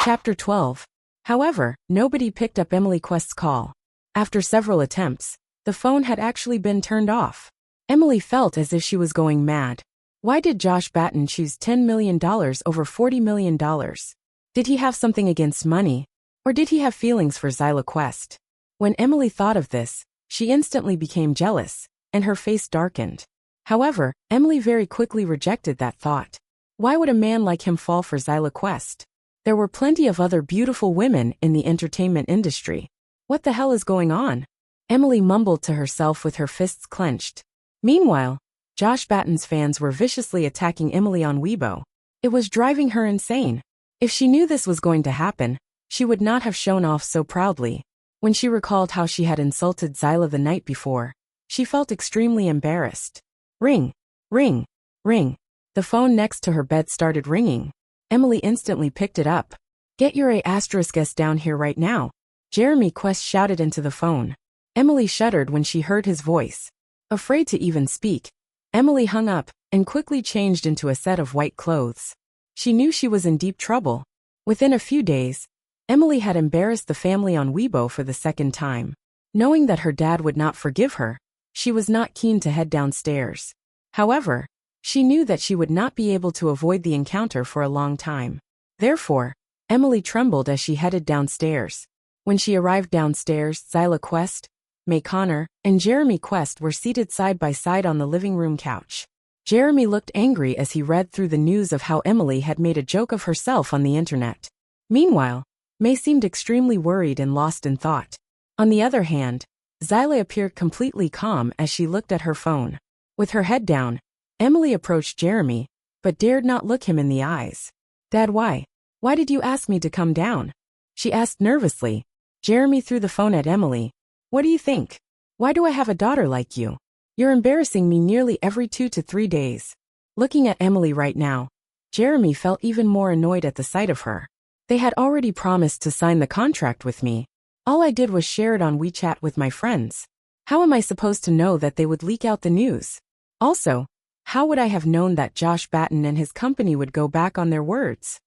Chapter 12. However, nobody picked up Emily Quest's call. After several attempts, the phone had actually been turned off. Emily felt as if she was going mad. Why did Josh Batten choose $10 million over $40 million? Did he have something against money? Or did he have feelings for Zyla Quest? When Emily thought of this, she instantly became jealous, and her face darkened. However, Emily very quickly rejected that thought. Why would a man like him fall for Zyla Quest? There were plenty of other beautiful women in the entertainment industry. What the hell is going on? Emily mumbled to herself with her fists clenched. Meanwhile, Josh Batten's fans were viciously attacking Emily on Weibo. It was driving her insane. If she knew this was going to happen, she would not have shown off so proudly. When she recalled how she had insulted Zyla the night before, she felt extremely embarrassed. Ring, ring, ring. The phone next to her bed started ringing. Emily instantly picked it up. Get your A*S down here right now. Jeremy Quest shouted into the phone. Emily shuddered when she heard his voice. Afraid to even speak, Emily hung up and quickly changed into a set of white clothes. She knew she was in deep trouble. Within a few days, Emily had embarrassed the family on Weibo for the second time. Knowing that her dad would not forgive her, she was not keen to head downstairs. However, she knew that she would not be able to avoid the encounter for a long time. Therefore, Emily trembled as she headed downstairs. When she arrived downstairs, Zyla Quest, May Connor, and Jeremy Quest were seated side by side on the living room couch. Jeremy looked angry as he read through the news of how Emily had made a joke of herself on the internet. Meanwhile, May seemed extremely worried and lost in thought. On the other hand, Zyla appeared completely calm as she looked at her phone. With her head down, Emily approached Jeremy, but dared not look him in the eyes. Dad, why? Why did you ask me to come down? She asked nervously. Jeremy threw the phone at Emily. What do you think? Why do I have a daughter like you? You're embarrassing me nearly every 2 to 3 days. Looking at Emily right now, Jeremy felt even more annoyed at the sight of her. They had already promised to sign the contract with me. All I did was share it on WeChat with my friends. How am I supposed to know that they would leak out the news? Also, how would I have known that Josh Batten and his company would go back on their words?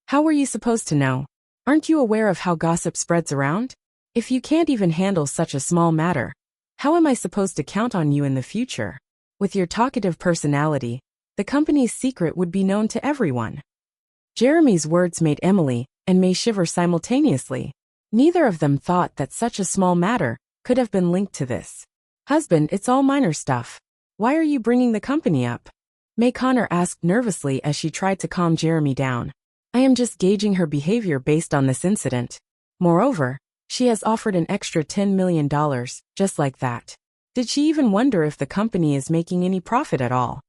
How were you supposed to know? Aren't you aware of how gossip spreads around? If you can't even handle such a small matter, how am I supposed to count on you in the future? With your talkative personality, the company's secret would be known to everyone. Jeremy's words made Emily and May shiver simultaneously. Neither of them thought that such a small matter could have been linked to this. Husband, it's all minor stuff. Why are you bringing the company up? May Connor asked nervously as she tried to calm Jeremy down. I am just gauging her behavior based on this incident. Moreover, she has offered an extra $10 million, just like that. Did she even wonder if the company is making any profit at all?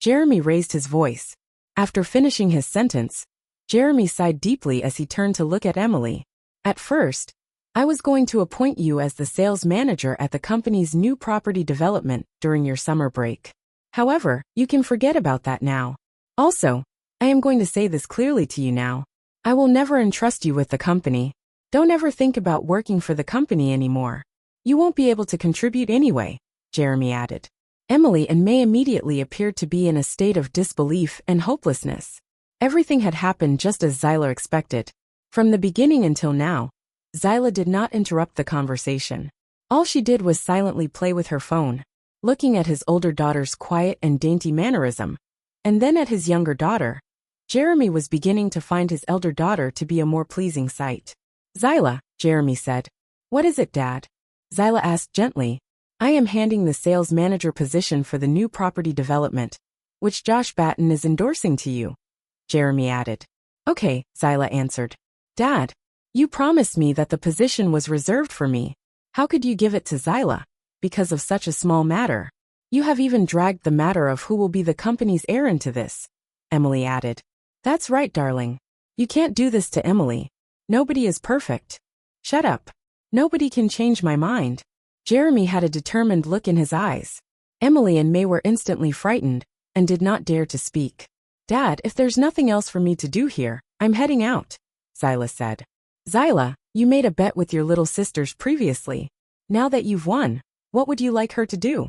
Jeremy raised his voice. After finishing his sentence, Jeremy sighed deeply as he turned to look at Emily. At first, I was going to appoint you as the sales manager at the company's new property development during your summer break. However, you can forget about that now. Also, I am going to say this clearly to you now. I will never entrust you with the company. Don't ever think about working for the company anymore. You won't be able to contribute anyway, Jeremy added. Emily and May immediately appeared to be in a state of disbelief and hopelessness. Everything had happened just as Zyla expected. From the beginning until now, Zyla did not interrupt the conversation. All she did was silently play with her phone, looking at his older daughter's quiet and dainty mannerism, and then at his younger daughter. Jeremy was beginning to find his elder daughter to be a more pleasing sight. Zyla, Jeremy said. What is it, Dad? Zyla asked gently. I am handing the sales manager position for the new property development, which Josh Batten is endorsing to you, Jeremy added. Okay, Zyla answered. Dad, you promised me that the position was reserved for me. How could you give it to Zyla? Because of such a small matter. You have even dragged the matter of who will be the company's heir into this, Emily added. That's right, darling. You can't do this to Emily. Nobody is perfect. Shut up. Nobody can change my mind. Jeremy had a determined look in his eyes. Emily and May were instantly frightened and did not dare to speak. Dad, if there's nothing else for me to do here, I'm heading out, Zyla said. Zyla, you made a bet with your little sisters previously. Now that you've won, what would you like her to do?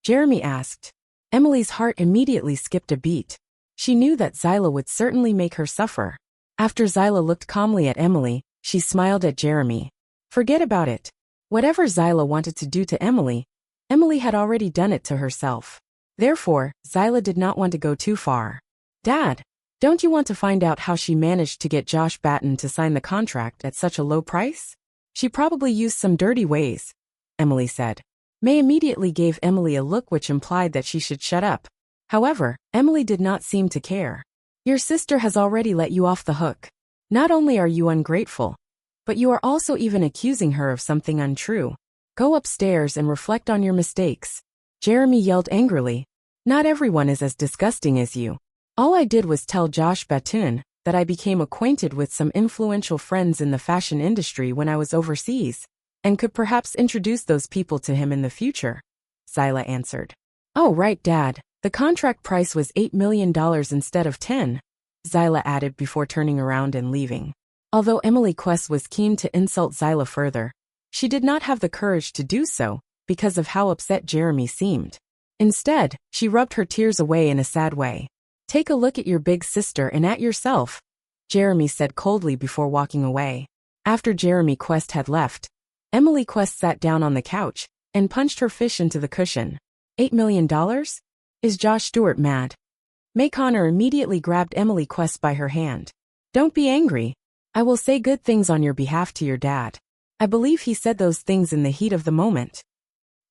Jeremy asked. Emily's heart immediately skipped a beat. She knew that Zyla would certainly make her suffer. After Zyla looked calmly at Emily, she smiled at Jeremy. Forget about it. Whatever Zyla wanted to do to Emily, Emily had already done it to herself. Therefore, Zyla did not want to go too far. Dad, don't you want to find out how she managed to get Josh Batten to sign the contract at such a low price? She probably used some dirty ways, Emily said. May immediately gave Emily a look which implied that she should shut up. However, Emily did not seem to care. Your sister has already let you off the hook. Not only are you ungrateful, but you are also even accusing her of something untrue. Go upstairs and reflect on your mistakes. Jeremy yelled angrily. Not everyone is as disgusting as you. All I did was tell Josh Batten that I became acquainted with some influential friends in the fashion industry when I was overseas, and could perhaps introduce those people to him in the future, Zyla answered. Oh right, Dad, the contract price was $8 million instead of 10, Zyla added before turning around and leaving. Although Emily Quest was keen to insult Zyla further, she did not have the courage to do so because of how upset Jeremy seemed. Instead, she rubbed her tears away in a sad way. Take a look at your big sister and at yourself, Jeremy said coldly before walking away. After Jeremy Quest had left, Emily Quest sat down on the couch and punched her fist into the cushion. $8 million? Is Josh Stewart mad? May Connor immediately grabbed Emily Quest by her hand. Don't be angry. I will say good things on your behalf to your dad. I believe he said those things in the heat of the moment.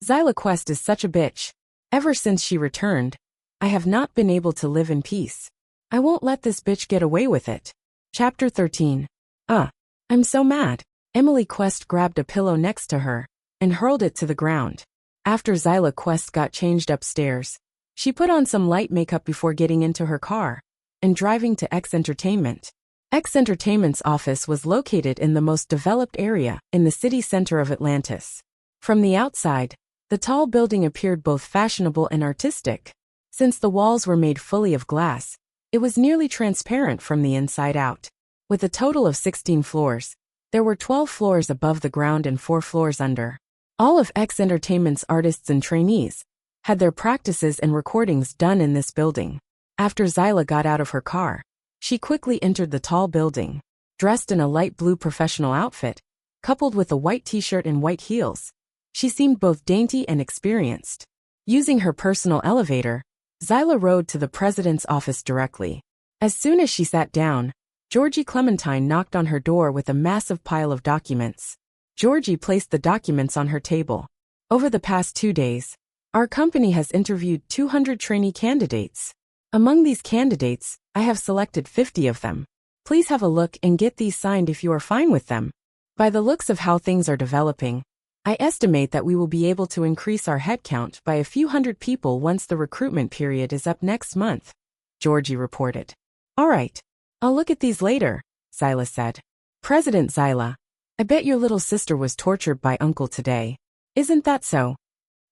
Zyla Quest is such a bitch. Ever since she returned, I have not been able to live in peace. I won't let this bitch get away with it. Chapter 13. I'm so mad. Emily Quest grabbed a pillow next to her and hurled it to the ground. After Zyla Quest got changed upstairs, she put on some light makeup before getting into her car and driving to X Entertainment. X Entertainment's office was located in the most developed area in the city center of Atlantis. From the outside, the tall building appeared both fashionable and artistic. Since the walls were made fully of glass, it was nearly transparent from the inside out. With a total of 16 floors, there were 12 floors above the ground and 4 floors under. All of X Entertainment's artists and trainees had their practices and recordings done in this building. After Zyla got out of her car, she quickly entered the tall building. Dressed in a light blue professional outfit, coupled with a white t-shirt and white heels, she seemed both dainty and experienced. Using her personal elevator, Zyla rode to the president's office directly. As soon as she sat down, Georgie Clementine knocked on her door with a massive pile of documents. Georgie placed the documents on her table. Over the past 2 days, our company has interviewed 200 trainee candidates. Among these candidates, I have selected 50 of them. Please have a look and get these signed if you are fine with them. By the looks of how things are developing, I estimate that we will be able to increase our headcount by a few hundred people once the recruitment period is up next month, Georgie reported. All right. I'll look at these later, Zyla said. President Zyla, I bet your little sister was tortured by Uncle today. Isn't that so?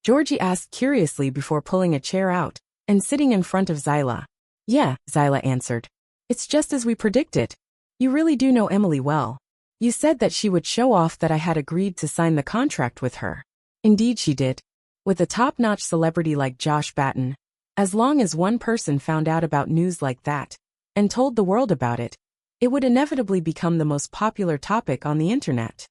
Georgie asked curiously before pulling a chair out and sitting in front of Zyla. Yeah, Zyla answered. It's just as we predicted. You really do know Emily well. You said that she would show off that I had agreed to sign the contract with her. Indeed she did. With a top-notch celebrity like Josh Batten, as long as one person found out about news like that and told the world about it, it would inevitably become the most popular topic on the internet.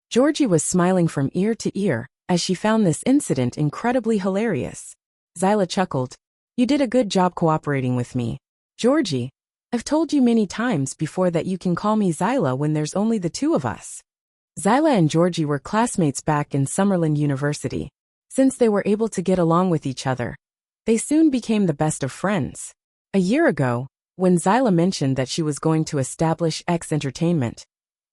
Georgie was smiling from ear to ear as she found this incident incredibly hilarious. Zyla chuckled. You did a good job cooperating with me. Georgie, I've told you many times before that you can call me Zyla when there's only the two of us. Zyla and Georgie were classmates back in Summerlin University. Since they were able to get along with each other, they soon became the best of friends. A year ago, when Zyla mentioned that she was going to establish X Entertainment,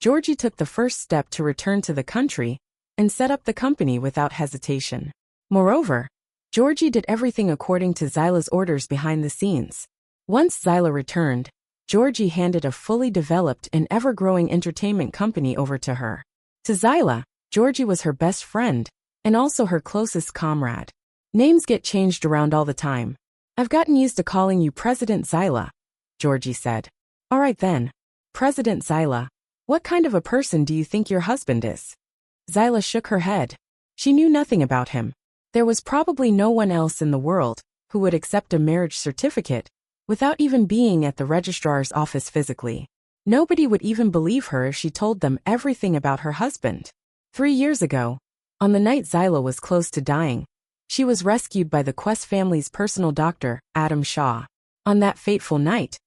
Georgie took the first step to return to the country and set up the company without hesitation. Moreover, Georgie did everything according to Zyla's orders behind the scenes. Once Zyla returned, Georgie handed a fully developed and ever-growing entertainment company over to her. To Zyla, Georgie was her best friend and also her closest comrade. Names get changed around all the time. I've gotten used to calling you President Zyla, Georgie said. All right then. President Zyla, what kind of a person do you think your husband is? Zyla shook her head. She knew nothing about him. There was probably no one else in the world who would accept a marriage certificate without even being at the registrar's office physically. Nobody would even believe her if she told them everything about her husband. 3 years ago, on the night Zyla was close to dying, she was rescued by the Quest family's personal doctor, Adam Shaw. On that fateful night,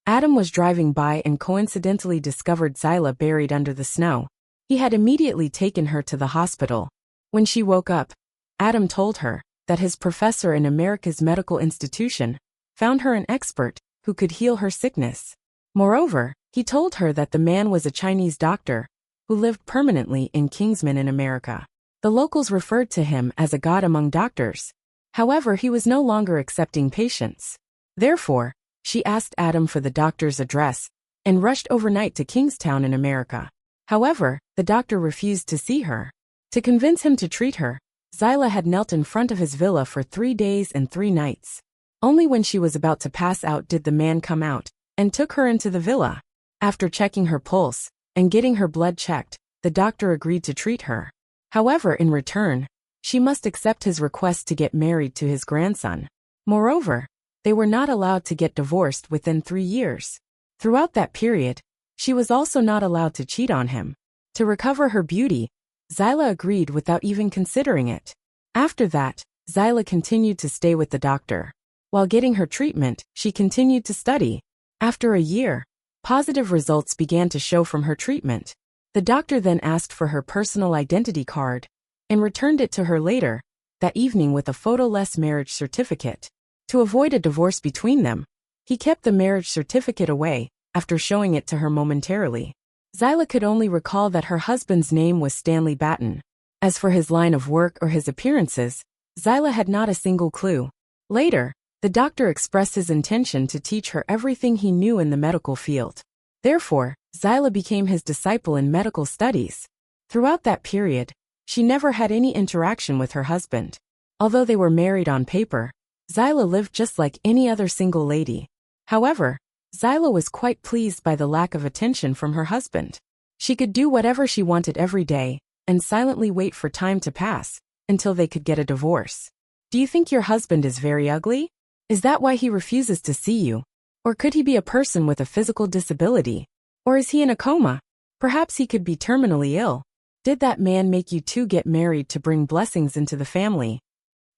Adam was driving by and coincidentally discovered Zyla buried under the snow. He had immediately taken her to the hospital. When she woke up, Adam told her that his professor in America's medical institution found her an expert who could heal her sickness. Moreover, he told her that the man was a Chinese doctor who lived permanently in Kingsman in America. The locals referred to him as a god among doctors. However, he was no longer accepting patients. Therefore, she asked Adam for the doctor's address and rushed overnight to Kingstown in America. However, the doctor refused to see her. To convince him to treat her, Zyla had knelt in front of his villa for 3 days and 3 nights. Only when she was about to pass out did the man come out and took her into the villa. After checking her pulse and getting her blood checked, the doctor agreed to treat her. However, in return, she must accept his request to get married to his grandson. Moreover, they were not allowed to get divorced within 3 years. Throughout that period, she was also not allowed to cheat on him. To recover her beauty, Zyla agreed without even considering it. After that, Zyla continued to stay with the doctor. While getting her treatment, she continued to study. After a year, positive results began to show from her treatment. The doctor then asked for her personal identity card and returned it to her later that evening with a photo-less marriage certificate. To avoid a divorce between them, he kept the marriage certificate away after showing it to her momentarily. Zyla could only recall that her husband's name was Stanley Batten. As for his line of work or his appearances, Zyla had not a single clue. Later, the doctor expressed his intention to teach her everything he knew in the medical field. Therefore, Zyla became his disciple in medical studies. Throughout that period, she never had any interaction with her husband. Although they were married on paper, Zyla lived just like any other single lady. However, Zyla was quite pleased by the lack of attention from her husband. She could do whatever she wanted every day and silently wait for time to pass until they could get a divorce. Do you think your husband is very ugly? Is that why he refuses to see you? Or could he be a person with a physical disability? Or is he in a coma? Perhaps he could be terminally ill. Did that man make you two get married to bring blessings into the family?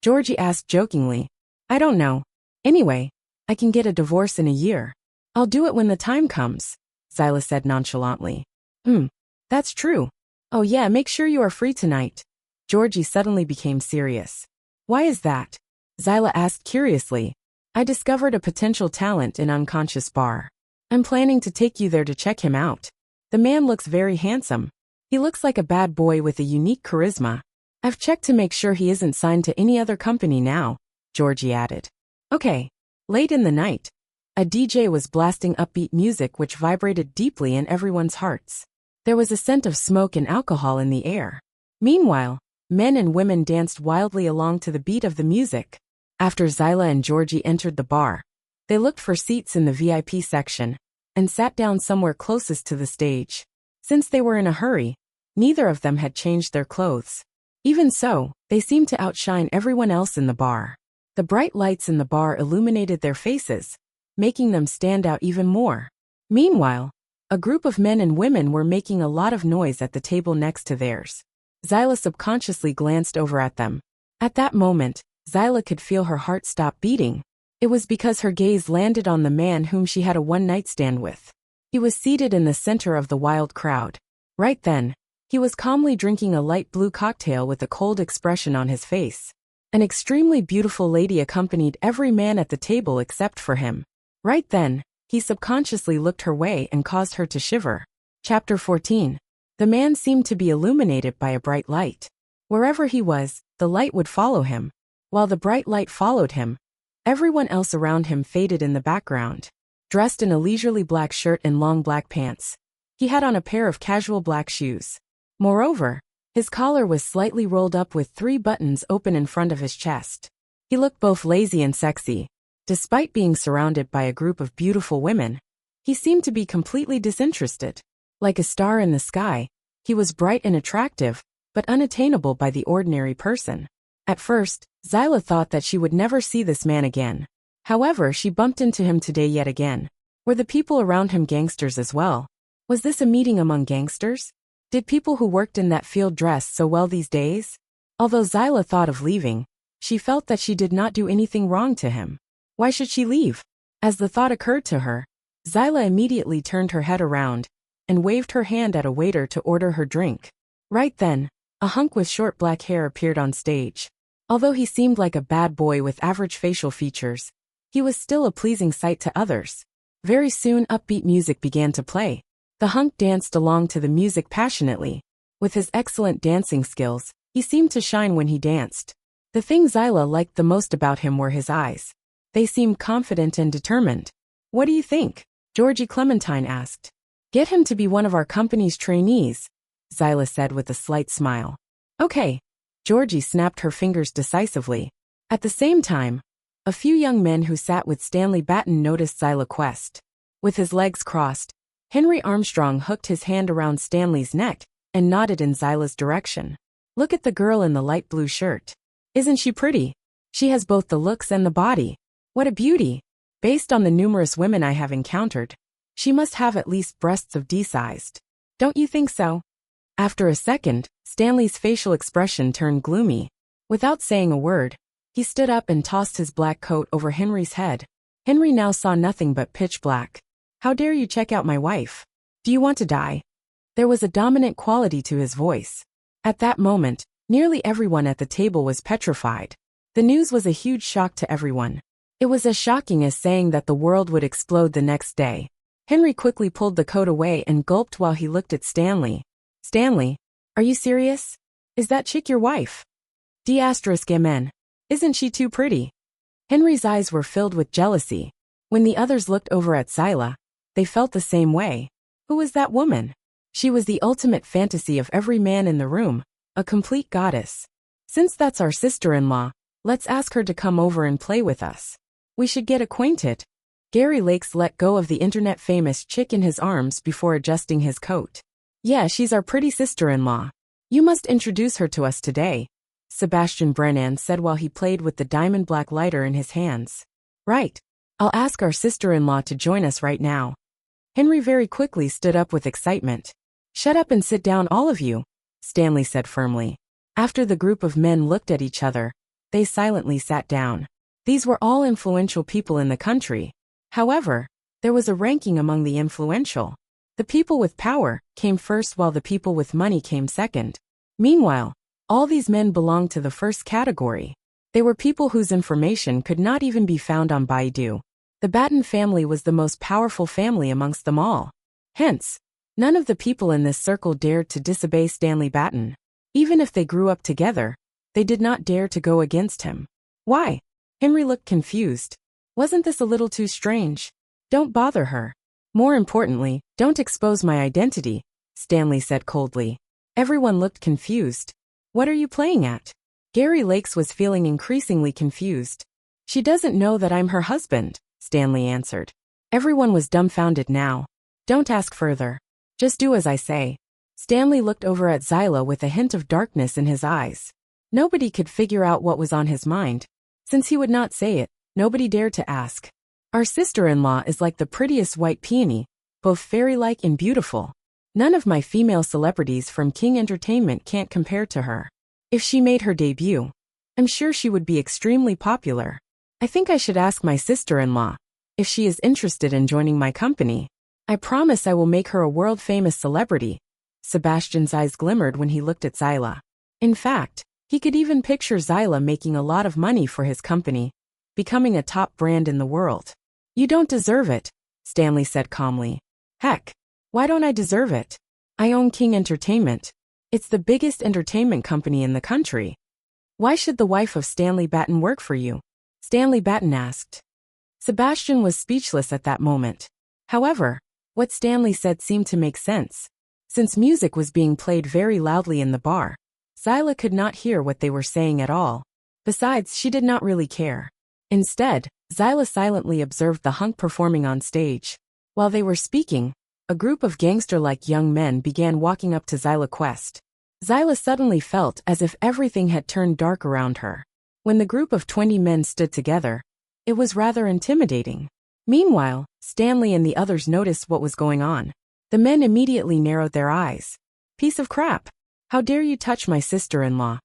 Georgie asked jokingly. I don't know. Anyway, I can get a divorce in a year. I'll do it when the time comes, Zyla said nonchalantly. That's true. Oh yeah, make sure you are free tonight. Georgie suddenly became serious. Why is that? Zyla asked curiously. I discovered a potential talent in Unconscious Bar. I'm planning to take you there to check him out. The man looks very handsome. He looks like a bad boy with a unique charisma. I've checked to make sure he isn't signed to any other company now, Georgie added. Okay. Late in the night, a DJ was blasting upbeat music which vibrated deeply in everyone's hearts. There was a scent of smoke and alcohol in the air. Meanwhile, men and women danced wildly along to the beat of the music. After Zyla and Georgie entered the bar, they looked for seats in the VIP section and sat down somewhere closest to the stage. Since they were in a hurry, neither of them had changed their clothes. Even so, they seemed to outshine everyone else in the bar. The bright lights in the bar illuminated their faces, making them stand out even more. Meanwhile, a group of men and women were making a lot of noise at the table next to theirs. Zyla subconsciously glanced over at them. At that moment, Zyla could feel her heart stop beating. It was because her gaze landed on the man whom she had a one-night stand with. He was seated in the center of the wild crowd. Right then, he was calmly drinking a light blue cocktail with a cold expression on his face. An extremely beautiful lady accompanied every man at the table except for him. Right then, he subconsciously looked her way and caused her to shiver. Chapter 14. The man seemed to be illuminated by a bright light. Wherever he was, the light would follow him. While the bright light followed him, everyone else around him faded in the background. Dressed in a leisurely black shirt and long black pants, he had on a pair of casual black shoes. Moreover, his collar was slightly rolled up with 3 buttons open in front of his chest. He looked both lazy and sexy. Despite being surrounded by a group of beautiful women, he seemed to be completely disinterested. Like a star in the sky, he was bright and attractive, but unattainable by the ordinary person. At first, Zyla thought that she would never see this man again. However, she bumped into him today yet again. Were the people around him gangsters as well? Was this a meeting among gangsters? Did people who worked in that field dress so well these days? Although Zyla thought of leaving, she felt that she did not do anything wrong to him. Why should she leave? As the thought occurred to her, Zyla immediately turned her head around and waved her hand at a waiter to order her drink. Right then, a hunk with short black hair appeared on stage. Although he seemed like a bad boy with average facial features, he was still a pleasing sight to others. Very soon upbeat music began to play. The hunk danced along to the music passionately. With his excellent dancing skills, he seemed to shine when he danced. The thing Zyla liked the most about him were his eyes. They seemed confident and determined. What do you think? Georgie Clementine asked. Get him to be one of our company's trainees, Zyla said with a slight smile. Okay. Georgie snapped her fingers decisively. At the same time, a few young men who sat with Stanley Batten noticed Zyla Quest. With his legs crossed, Henry Armstrong hooked his hand around Stanley's neck and nodded in Zyla's direction. Look at the girl in the light blue shirt. Isn't she pretty? She has both the looks and the body. What a beauty. Based on the numerous women I have encountered, she must have at least breasts of D-sized. Don't you think so? After a second, Stanley's facial expression turned gloomy. Without saying a word, he stood up and tossed his black coat over Henry's head. Henry now saw nothing but pitch black. How dare you check out my wife? Do you want to die? There was a dominant quality to his voice. At that moment, nearly everyone at the table was petrified. The news was a huge shock to everyone. It was as shocking as saying that the world would explode the next day. Henry quickly pulled the coat away and gulped while he looked at Stanley. Stanley, are you serious? Is that chick your wife? D***men. Isn't she too pretty? Henry's eyes were filled with jealousy. When the others looked over at Zyla, they felt the same way. Who was that woman? She was the ultimate fantasy of every man in the room, a complete goddess. Since that's our sister-in-law, let's ask her to come over and play with us. We should get acquainted. Gary Lakes let go of the internet-famous chick in his arms before adjusting his coat. Yeah, she's our pretty sister-in-law. You must introduce her to us today, Sebastian Brennan said while he played with the diamond black lighter in his hands. Right. I'll ask our sister-in-law to join us right now. Henry very quickly stood up with excitement. Shut up and sit down, all of you, Stanley said firmly. After the group of men looked at each other, they silently sat down. These were all influential people in the country. However, there was a ranking among the influential. The people with power came first while the people with money came second. Meanwhile, all these men belonged to the first category. They were people whose information could not even be found on Baidu. The Batten family was the most powerful family amongst them all. Hence, none of the people in this circle dared to disobey Stanley Batten. Even if they grew up together, they did not dare to go against him. Why? Henry looked confused. Wasn't this a little too strange? Don't bother her. More importantly, don't expose my identity, Stanley said coldly. Everyone looked confused. What are you playing at? Gary Lakes was feeling increasingly confused. She doesn't know that I'm her husband, Stanley answered. Everyone was dumbfounded now. Don't ask further. Just do as I say. Stanley looked over at Zyla with a hint of darkness in his eyes. Nobody could figure out what was on his mind. Since he would not say it, nobody dared to ask. Our sister-in-law is like the prettiest white peony, both fairy-like and beautiful. None of my female celebrities from King Entertainment can't compare to her. If she made her debut, I'm sure she would be extremely popular. I think I should ask my sister-in-law if she is interested in joining my company. I promise I will make her a world-famous celebrity. Sebastian's eyes glimmered when he looked at Zyla. In fact, he could even picture Zyla making a lot of money for his company, becoming a top brand in the world. You don't deserve it, Stanley said calmly. Heck, why don't I deserve it? I own King Entertainment. It's the biggest entertainment company in the country. Why should the wife of Stanley Batten work for you? Stanley Batten asked. Sebastian was speechless at that moment. However, what Stanley said seemed to make sense. Since music was being played very loudly in the bar, Zyla could not hear what they were saying at all. Besides, she did not really care. Instead, Zyla silently observed the hunk performing on stage. While they were speaking, a group of gangster-like young men began walking up to Zyla Quest. Zyla suddenly felt as if everything had turned dark around her. When the group of 20 men stood together, it was rather intimidating. Meanwhile, Stanley and the others noticed what was going on. The men immediately narrowed their eyes. Piece of crap. How dare you touch my sister-in-law?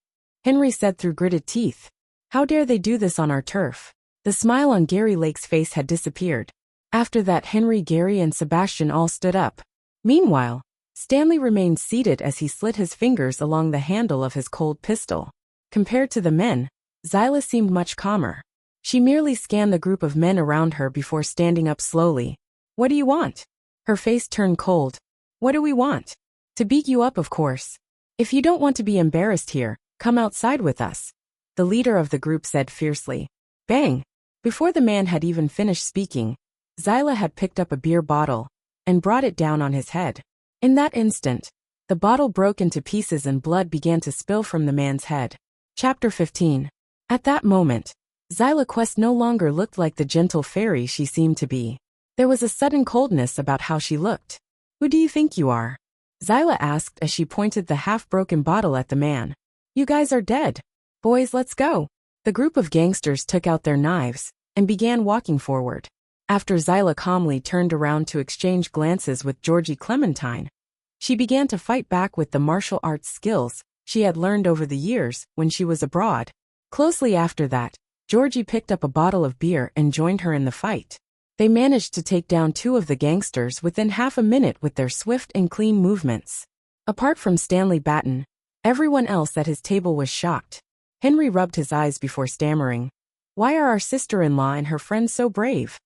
Henry said through gritted teeth. How dare they do this on our turf? The smile on Gary Lake's face had disappeared. After that, Henry, Gary, and Sebastian all stood up. Meanwhile, Stanley remained seated as he slid his fingers along the handle of his cold pistol. Compared to the men, Zyla seemed much calmer. She merely scanned the group of men around her before standing up slowly. What do you want? Her face turned cold. What do we want? To beat you up, of course. If you don't want to be embarrassed here, come outside with us. The leader of the group said fiercely. Bang! Before the man had even finished speaking, Zyla had picked up a beer bottle and brought it down on his head. In that instant, the bottle broke into pieces and blood began to spill from the man's head. Chapter 15. At that moment, Zyla Quest no longer looked like the gentle fairy she seemed to be. There was a sudden coldness about how she looked. Who do you think you are? Zyla asked as she pointed the half-broken bottle at the man. You guys are dead. Boys, let's go. The group of gangsters took out their knives and began walking forward. After Zyla calmly turned around to exchange glances with Georgie Clementine, she began to fight back with the martial arts skills she had learned over the years when she was abroad. Closely after that, Georgie picked up a bottle of beer and joined her in the fight. They managed to take down two of the gangsters within half a minute with their swift and clean movements. Apart from Stanley Batten, everyone else at his table was shocked. Henry rubbed his eyes before stammering. Why are our sister-in-law and her friends so brave?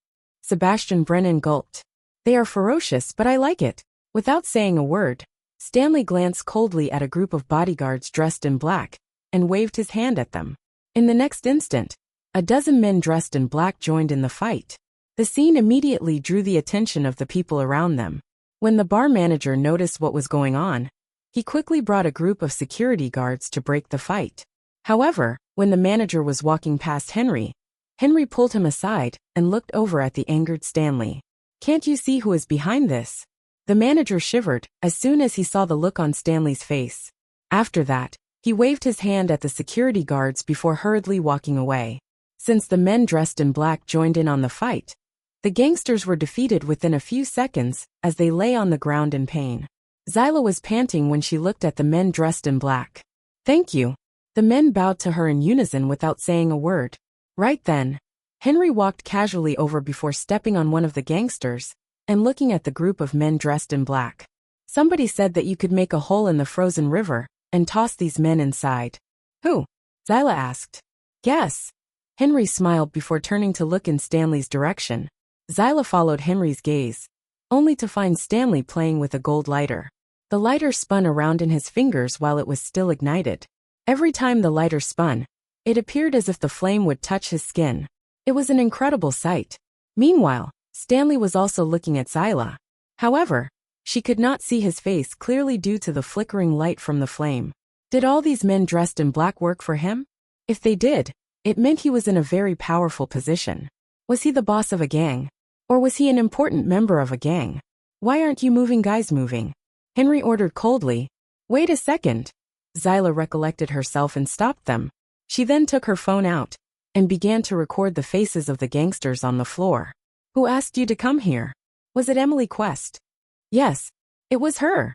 Sebastian Brennan gulped. They are ferocious, but I like it. Without saying a word, Stanley glanced coldly at a group of bodyguards dressed in black and waved his hand at them. In the next instant, a dozen men dressed in black joined in the fight. The scene immediately drew the attention of the people around them. When the bar manager noticed what was going on, he quickly brought a group of security guards to break the fight. However, when the manager was walking past Henry pulled him aside and looked over at the angered Stanley. Can't you see who is behind this? The manager shivered as soon as he saw the look on Stanley's face. After that, he waved his hand at the security guards before hurriedly walking away. Since the men dressed in black joined in on the fight, the gangsters were defeated within a few seconds as they lay on the ground in pain. Zyla was panting when she looked at the men dressed in black. Thank you. The men bowed to her in unison without saying a word. Right then, Henry walked casually over before stepping on one of the gangsters and looking at the group of men dressed in black. Somebody said that you could make a hole in the frozen river and toss these men inside. Who? Zyla asked. Guess. Henry smiled before turning to look in Stanley's direction. Zyla followed Henry's gaze, only to find Stanley playing with a gold lighter. The lighter spun around in his fingers while it was still ignited. Every time the lighter spun, it appeared as if the flame would touch his skin. It was an incredible sight. Meanwhile, Stanley was also looking at Zyla. However, she could not see his face clearly due to the flickering light from the flame. Did all these men dressed in black work for him? If they did, it meant he was in a very powerful position. Was he the boss of a gang? Or was he an important member of a gang? Why aren't you moving, guys, moving? Henry ordered coldly. Wait a second. Zyla recollected herself and stopped them. She then took her phone out and began to record the faces of the gangsters on the floor. Who asked you to come here? Was it Emily Quest? Yes, it was her.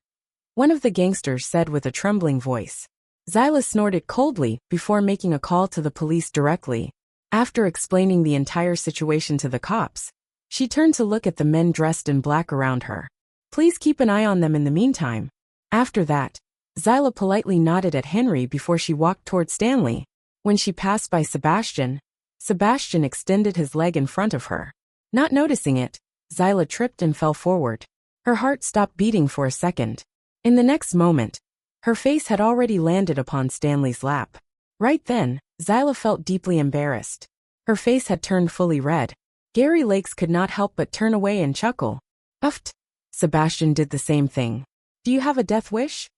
One of the gangsters said with a trembling voice. Zyla snorted coldly before making a call to the police directly. After explaining the entire situation to the cops, she turned to look at the men dressed in black around her. Please keep an eye on them in the meantime. After that, Zyla politely nodded at Henry before she walked toward Stanley. When she passed by Sebastian extended his leg in front of her. Not noticing it, Zyla tripped and fell forward. Her heart stopped beating for a second. In the next moment, her face had already landed upon Stanley's lap. Right then, Zyla felt deeply embarrassed. Her face had turned fully red. Gary Lakes could not help but turn away and chuckle. Uffed. Sebastian did the same thing. Do you have a death wish?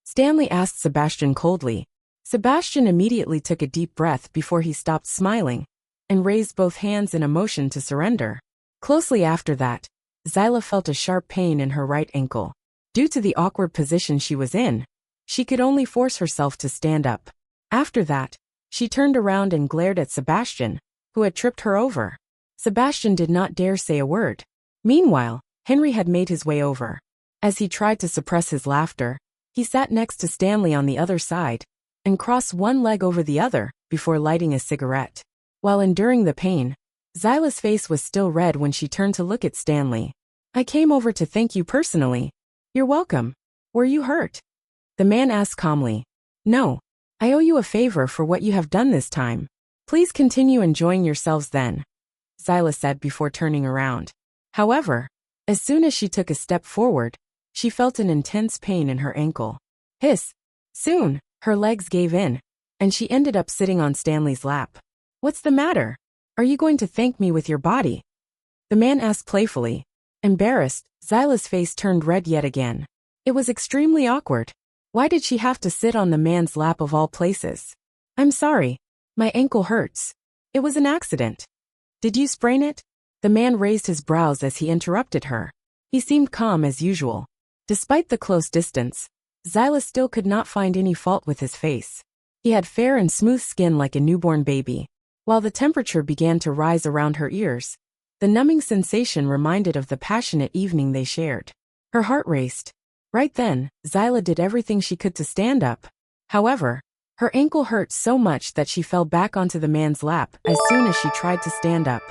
Stanley asked Sebastian coldly. Sebastian immediately took a deep breath before he stopped smiling and raised both hands in a motion to surrender. Closely after that, Zyla felt a sharp pain in her right ankle. Due to the awkward position she was in, she could only force herself to stand up. After that, she turned around and glared at Sebastian, who had tripped her over. Sebastian did not dare say a word. Meanwhile, Henry had made his way over. As he tried to suppress his laughter, he sat next to Stanley on the other side and crossed one leg over the other before lighting a cigarette. While enduring the pain, Zyla's face was still red when she turned to look at Stanley. "I came over to thank you personally." "You're welcome. Were you hurt?" the man asked calmly. "No. I owe you a favor for what you have done this time. Please continue enjoying yourselves then," Zyla said before turning around. However, as soon as she took a step forward, she felt an intense pain in her ankle. Hiss! Soon, her legs gave in, and she ended up sitting on Stanley's lap. "What's the matter? Are you going to thank me with your body?" the man asked playfully. Embarrassed, Zyla's face turned red yet again. It was extremely awkward. Why did she have to sit on the man's lap of all places? "I'm sorry. My ankle hurts. It was an accident." "Did you sprain it?" The man raised his brows as he interrupted her. He seemed calm as usual. Despite the close distance, Zyla still could not find any fault with his face. He had fair and smooth skin like a newborn baby. While the temperature began to rise around her ears, the numbing sensation reminded of the passionate evening they shared. Her heart raced. Right then, Zyla did everything she could to stand up. However, her ankle hurt so much that she fell back onto the man's lap as soon as she tried to stand up.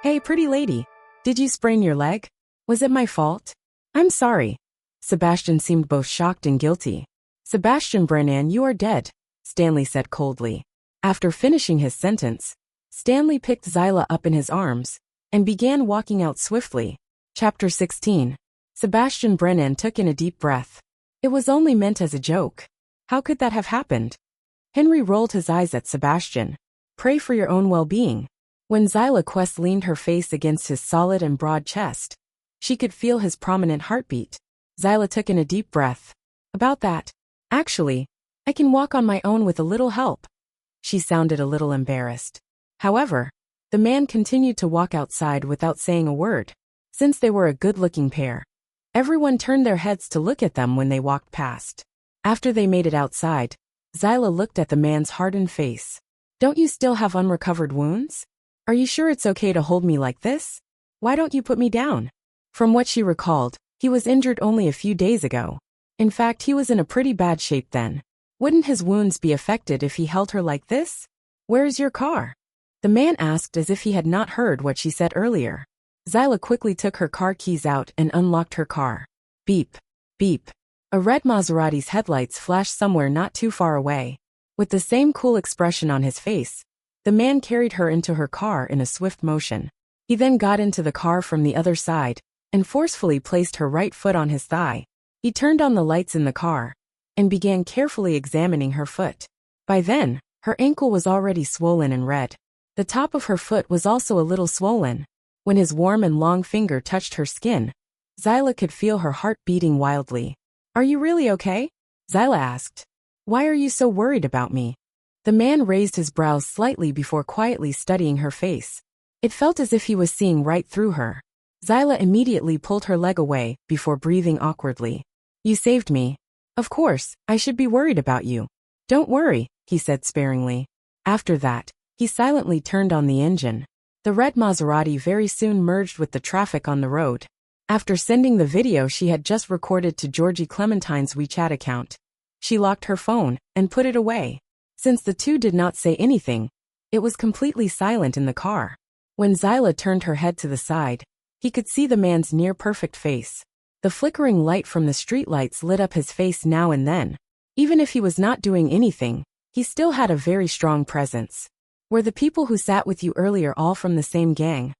"Hey, pretty lady. Did you sprain your leg? Was it my fault?" "I'm sorry." Sebastian seemed both shocked and guilty. "Sebastian Brennan, you are dead," Stanley said coldly. After finishing his sentence, Stanley picked Zyla up in his arms and began walking out swiftly. Chapter 16. Sebastian Brennan took in a deep breath. It was only meant as a joke. How could that have happened? Henry rolled his eyes at Sebastian. "Pray for your own well-being." When Zyla Quest leaned her face against his solid and broad chest, she could feel his prominent heartbeat. Zyla took in a deep breath. "About that. Actually, I can walk on my own with a little help." She sounded a little embarrassed. However, the man continued to walk outside without saying a word. Since they were a good-looking pair, everyone turned their heads to look at them when they walked past. After they made it outside, Zyla looked at the man's hardened face. "Don't you still have unrecovered wounds? Are you sure it's okay to hold me like this? Why don't you put me down?" From what she recalled, he was injured only a few days ago. In fact, he was in a pretty bad shape then. Wouldn't his wounds be affected if he held her like this? "Where is your car?" the man asked as if he had not heard what she said earlier. Zyla quickly took her car keys out and unlocked her car. Beep, beep. A red Maserati's headlights flashed somewhere not too far away. With the same cool expression on his face, the man carried her into her car in a swift motion. He then got into the car from the other side and forcefully placed her right foot on his thigh. He turned on the lights in the car and began carefully examining her foot. By then, her ankle was already swollen and red. The top of her foot was also a little swollen. When his warm and long finger touched her skin, Zyla could feel her heart beating wildly. "Are you really okay?" Zyla asked. "Why are you so worried about me?" The man raised his brows slightly before quietly studying her face. It felt as if he was seeing right through her. Zyla immediately pulled her leg away before breathing awkwardly. "You saved me. Of course, I should be worried about you." "Don't worry," he said sparingly. After that, he silently turned on the engine. The red Maserati very soon merged with the traffic on the road. After sending the video she had just recorded to Georgie Clementine's WeChat account, she locked her phone and put it away. Since the two did not say anything, it was completely silent in the car. When Zyla turned her head to the side, he could see the man's near-perfect face. The flickering light from the streetlights lit up his face now and then. Even if he was not doing anything, he still had a very strong presence. "Were the people who sat with you earlier all from the same gang?"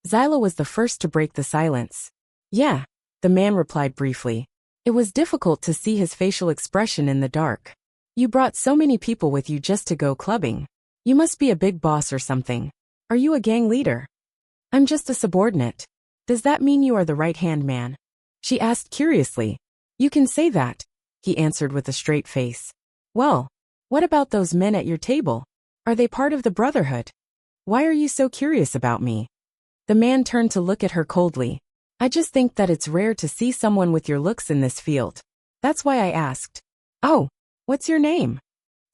Zyla was the first to break the silence. "Yeah," the man replied briefly. It was difficult to see his facial expression in the dark. "You brought so many people with you just to go clubbing. You must be a big boss or something. Are you a gang leader?" "I'm just a subordinate." "Does that mean you are the right-hand man?" she asked curiously. "You can say that," he answered with a straight face. "Well, what about those men at your table? Are they part of the Brotherhood? Why are you so curious about me?" The man turned to look at her coldly. "I just think that it's rare to see someone with your looks in this field. That's why I asked." "Oh, what's your name?"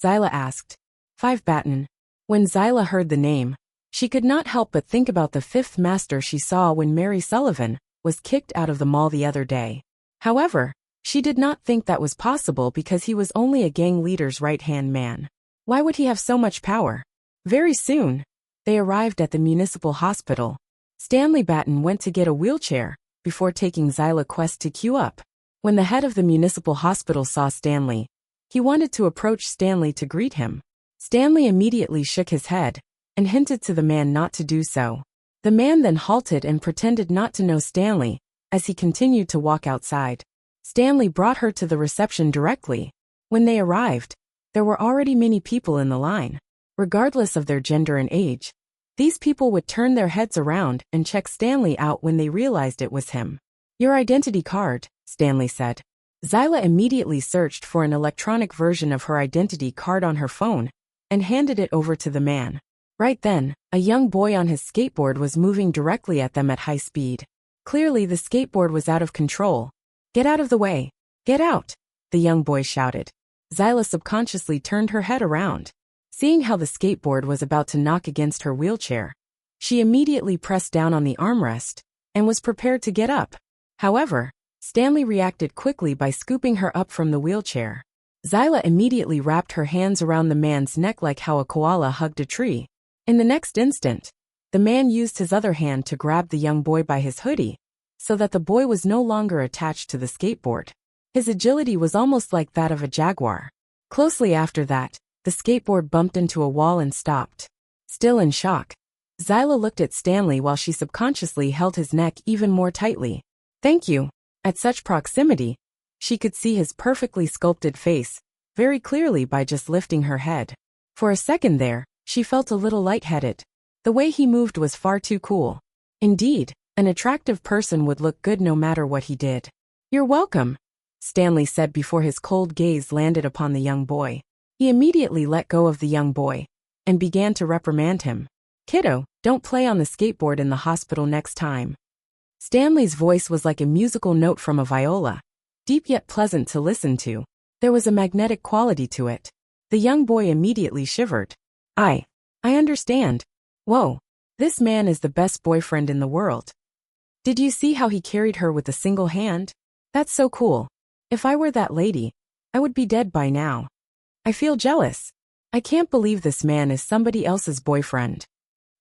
Zyla asked. "Five Batten." When Zyla heard the name, she could not help but think about the fifth master she saw when Mary Sullivan was kicked out of the mall the other day. However, she did not think that was possible because he was only a gang leader's right-hand man. Why would he have so much power? Very soon, they arrived at the municipal hospital. Stanley Batten went to get a wheelchair before taking Zyla Quest to queue up. When the head of the municipal hospital saw Stanley, he wanted to approach Stanley to greet him. Stanley immediately shook his head and hinted to the man not to do so. The man then halted and pretended not to know Stanley as he continued to walk outside. Stanley brought her to the reception directly. When they arrived, there were already many people in the line. Regardless of their gender and age, these people would turn their heads around and check Stanley out when they realized it was him. "Your identity card," Stanley said. Zyla immediately searched for an electronic version of her identity card on her phone and handed it over to the man. Right then, a young boy on his skateboard was moving directly at them at high speed. Clearly, the skateboard was out of control. "Get out of the way! Get out!" the young boy shouted. Zyla subconsciously turned her head around. Seeing how the skateboard was about to knock against her wheelchair, she immediately pressed down on the armrest and was prepared to get up. However, Stanley reacted quickly by scooping her up from the wheelchair. Zyla immediately wrapped her hands around the man's neck like how a koala hugged a tree. In the next instant, the man used his other hand to grab the young boy by his hoodie, so that the boy was no longer attached to the skateboard. His agility was almost like that of a jaguar. Closely after that, the skateboard bumped into a wall and stopped. Still in shock, Zyla looked at Stanley while she subconsciously held his neck even more tightly. "Thank you." At such proximity, she could see his perfectly sculpted face very clearly by just lifting her head. For a second there, she felt a little lightheaded. The way he moved was far too cool. Indeed, an attractive person would look good no matter what he did. "You're welcome," Stanley said before his cold gaze landed upon the young boy. He immediately let go of the young boy and began to reprimand him. "Kiddo, don't play on the skateboard in the hospital next time." Stanley's voice was like a musical note from a viola, deep yet pleasant to listen to. There was a magnetic quality to it. The young boy immediately shivered. I understand. Whoa, this man is the best boyfriend in the world. Did you see how he carried her with a single hand? That's so cool. If I were that lady, I would be dead by now. I feel jealous. I can't believe this man is somebody else's boyfriend."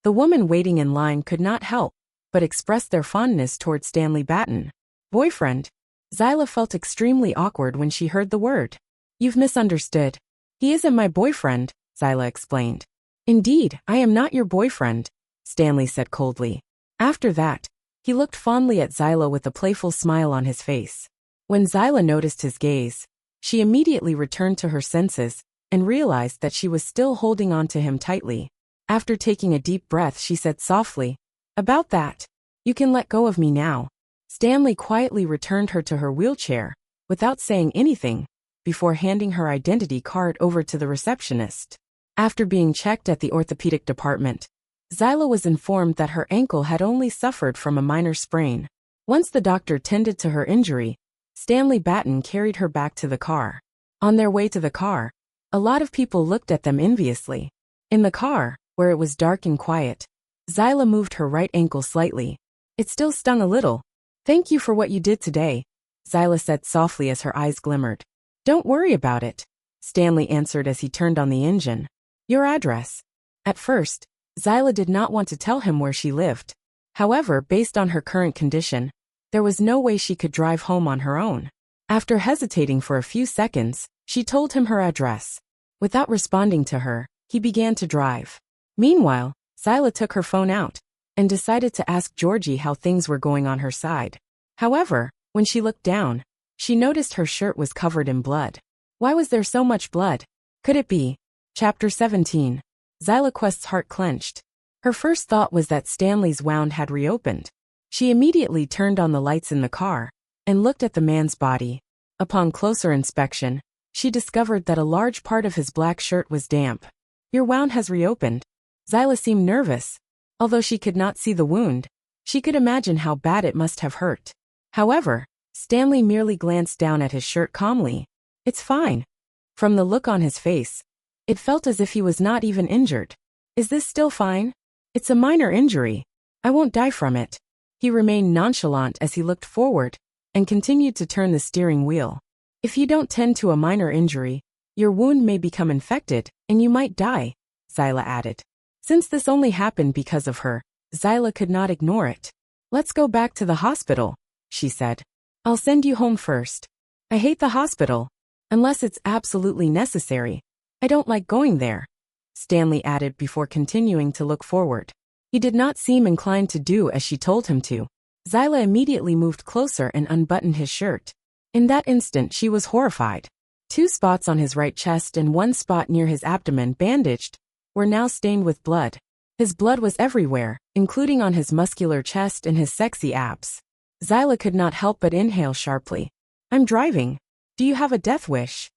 The woman waiting in line could not help but express their fondness toward Stanley Batten. "Boyfriend?" Zyla felt extremely awkward when she heard the word. "You've misunderstood. He isn't my boyfriend," Zyla explained. "Indeed, I am not your boyfriend," Stanley said coldly. After that, he looked fondly at Zyla with a playful smile on his face. When Zyla noticed his gaze, she immediately returned to her senses and realized that she was still holding on to him tightly. After taking a deep breath, she said softly, "About that. You can let go of me now." Stanley quietly returned her to her wheelchair, without saying anything, before handing her identity card over to the receptionist. After being checked at the orthopedic department, Zyla was informed that her ankle had only suffered from a minor sprain. Once the doctor tended to her injury, Stanley Batten carried her back to the car. On their way to the car, a lot of people looked at them enviously. In the car, where it was dark and quiet, Zyla moved her right ankle slightly. It still stung a little. "Thank you for what you did today," Zyla said softly as her eyes glimmered. "Don't worry about it," Stanley answered as he turned on the engine. "Your address." At first, Zyla did not want to tell him where she lived. However, based on her current condition, there was no way she could drive home on her own. After hesitating for a few seconds, she told him her address. Without responding to her, he began to drive. Meanwhile, Zyla took her phone out and decided to ask Georgie how things were going on her side. However, when she looked down, she noticed her shirt was covered in blood. Why was there so much blood? Could it be? Chapter 17. Zyla Quest's heart clenched. Her first thought was that Stanley's wound had reopened. She immediately turned on the lights in the car and looked at the man's body. Upon closer inspection, she discovered that a large part of his black shirt was damp. "Your wound has reopened." Zyla seemed nervous. Although she could not see the wound, she could imagine how bad it must have hurt. However, Stanley merely glanced down at his shirt calmly. "It's fine." From the look on his face, it felt as if he was not even injured. "Is this still fine?" "It's a minor injury. I won't die from it." He remained nonchalant as he looked forward and continued to turn the steering wheel. If you don't tend to a minor injury, your wound may become infected, and you might die, Zyla added. Since this only happened because of her, Zyla could not ignore it. Let's go back to the hospital, she said. I'll send you home first. I hate the hospital. Unless it's absolutely necessary. I don't like going there, Stanley added before continuing to look forward. He did not seem inclined to do as she told him to. Zyla immediately moved closer and unbuttoned his shirt. In that instant she was horrified. 2 spots on his right chest and 1 spot near his abdomen bandaged were now stained with blood. His blood was everywhere, including on his muscular chest and his sexy abs. Zyla could not help but inhale sharply. I'm driving. Do you have a death wish?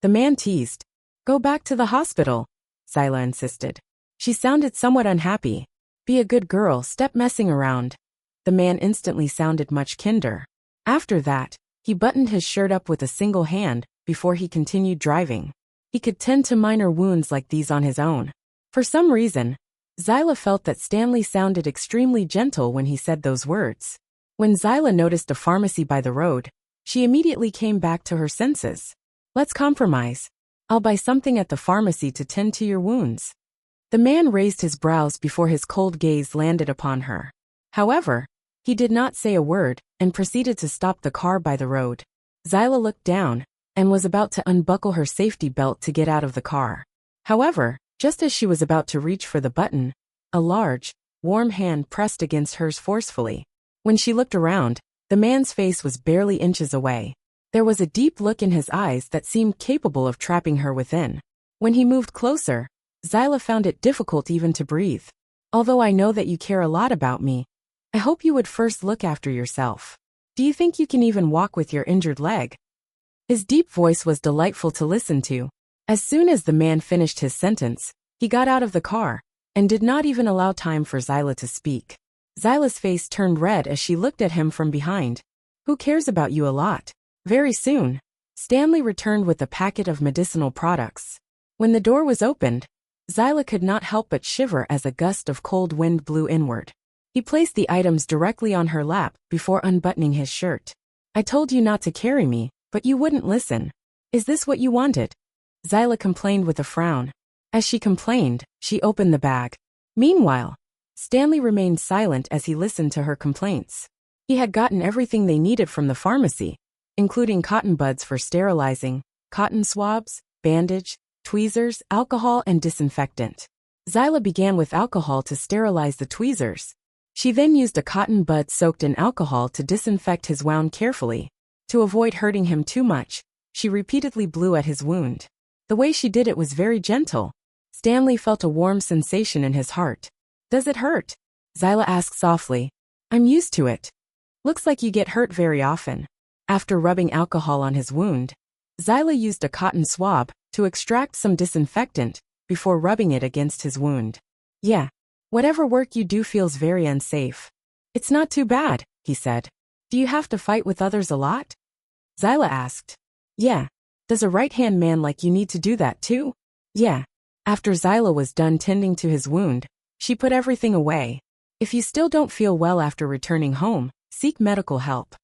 The man teased. Go back to the hospital, Zyla insisted. She sounded somewhat unhappy. Be a good girl, stop messing around. The man instantly sounded much kinder. After that, he buttoned his shirt up with a single hand before he continued driving. He could tend to minor wounds like these on his own. For some reason, Zyla felt that Stanley sounded extremely gentle when he said those words. When Zyla noticed a pharmacy by the road, she immediately came back to her senses. Let's compromise. I'll buy something at the pharmacy to tend to your wounds. The man raised his brows before his cold gaze landed upon her. However, he did not say a word and proceeded to stop the car by the road. Zyla looked down and was about to unbuckle her safety belt to get out of the car. However, just as she was about to reach for the button, a large, warm hand pressed against hers forcefully. When she looked around, the man's face was barely inches away. There was a deep look in his eyes that seemed capable of trapping her within. When he moved closer, Zyla found it difficult even to breathe. Although I know that you care a lot about me, I hope you would first look after yourself. Do you think you can even walk with your injured leg? His deep voice was delightful to listen to. As soon as the man finished his sentence, he got out of the car and did not even allow time for Zyla to speak. Zyla's face turned red as she looked at him from behind. Who cares about you a lot? Very soon, Stanley returned with a packet of medicinal products. When the door was opened, Zyla could not help but shiver as a gust of cold wind blew inward. He placed the items directly on her lap before unbuttoning his shirt. I told you not to carry me, but you wouldn't listen. Is this what you wanted? Zyla complained with a frown. As she complained, she opened the bag. Meanwhile, Stanley remained silent as he listened to her complaints. He had gotten everything they needed from the pharmacy, including cotton buds for sterilizing, cotton swabs, bandage, tweezers, alcohol, and disinfectant. Zyla began with alcohol to sterilize the tweezers. She then used a cotton bud soaked in alcohol to disinfect his wound carefully. To avoid hurting him too much, she repeatedly blew at his wound. The way she did it was very gentle. Stanley felt a warm sensation in his heart. Does it hurt? Zyla asked softly. I'm used to it. Looks like you get hurt very often. After rubbing alcohol on his wound, Zyla used a cotton swab to extract some disinfectant before rubbing it against his wound. Yeah, whatever work you do feels very unsafe. It's not too bad, he said. Do you have to fight with others a lot? Zyla asked. Yeah. Does a right-hand man like you need to do that too? Yeah. After Zyla was done tending to his wound, she put everything away. If you still don't feel well after returning home, seek medical help.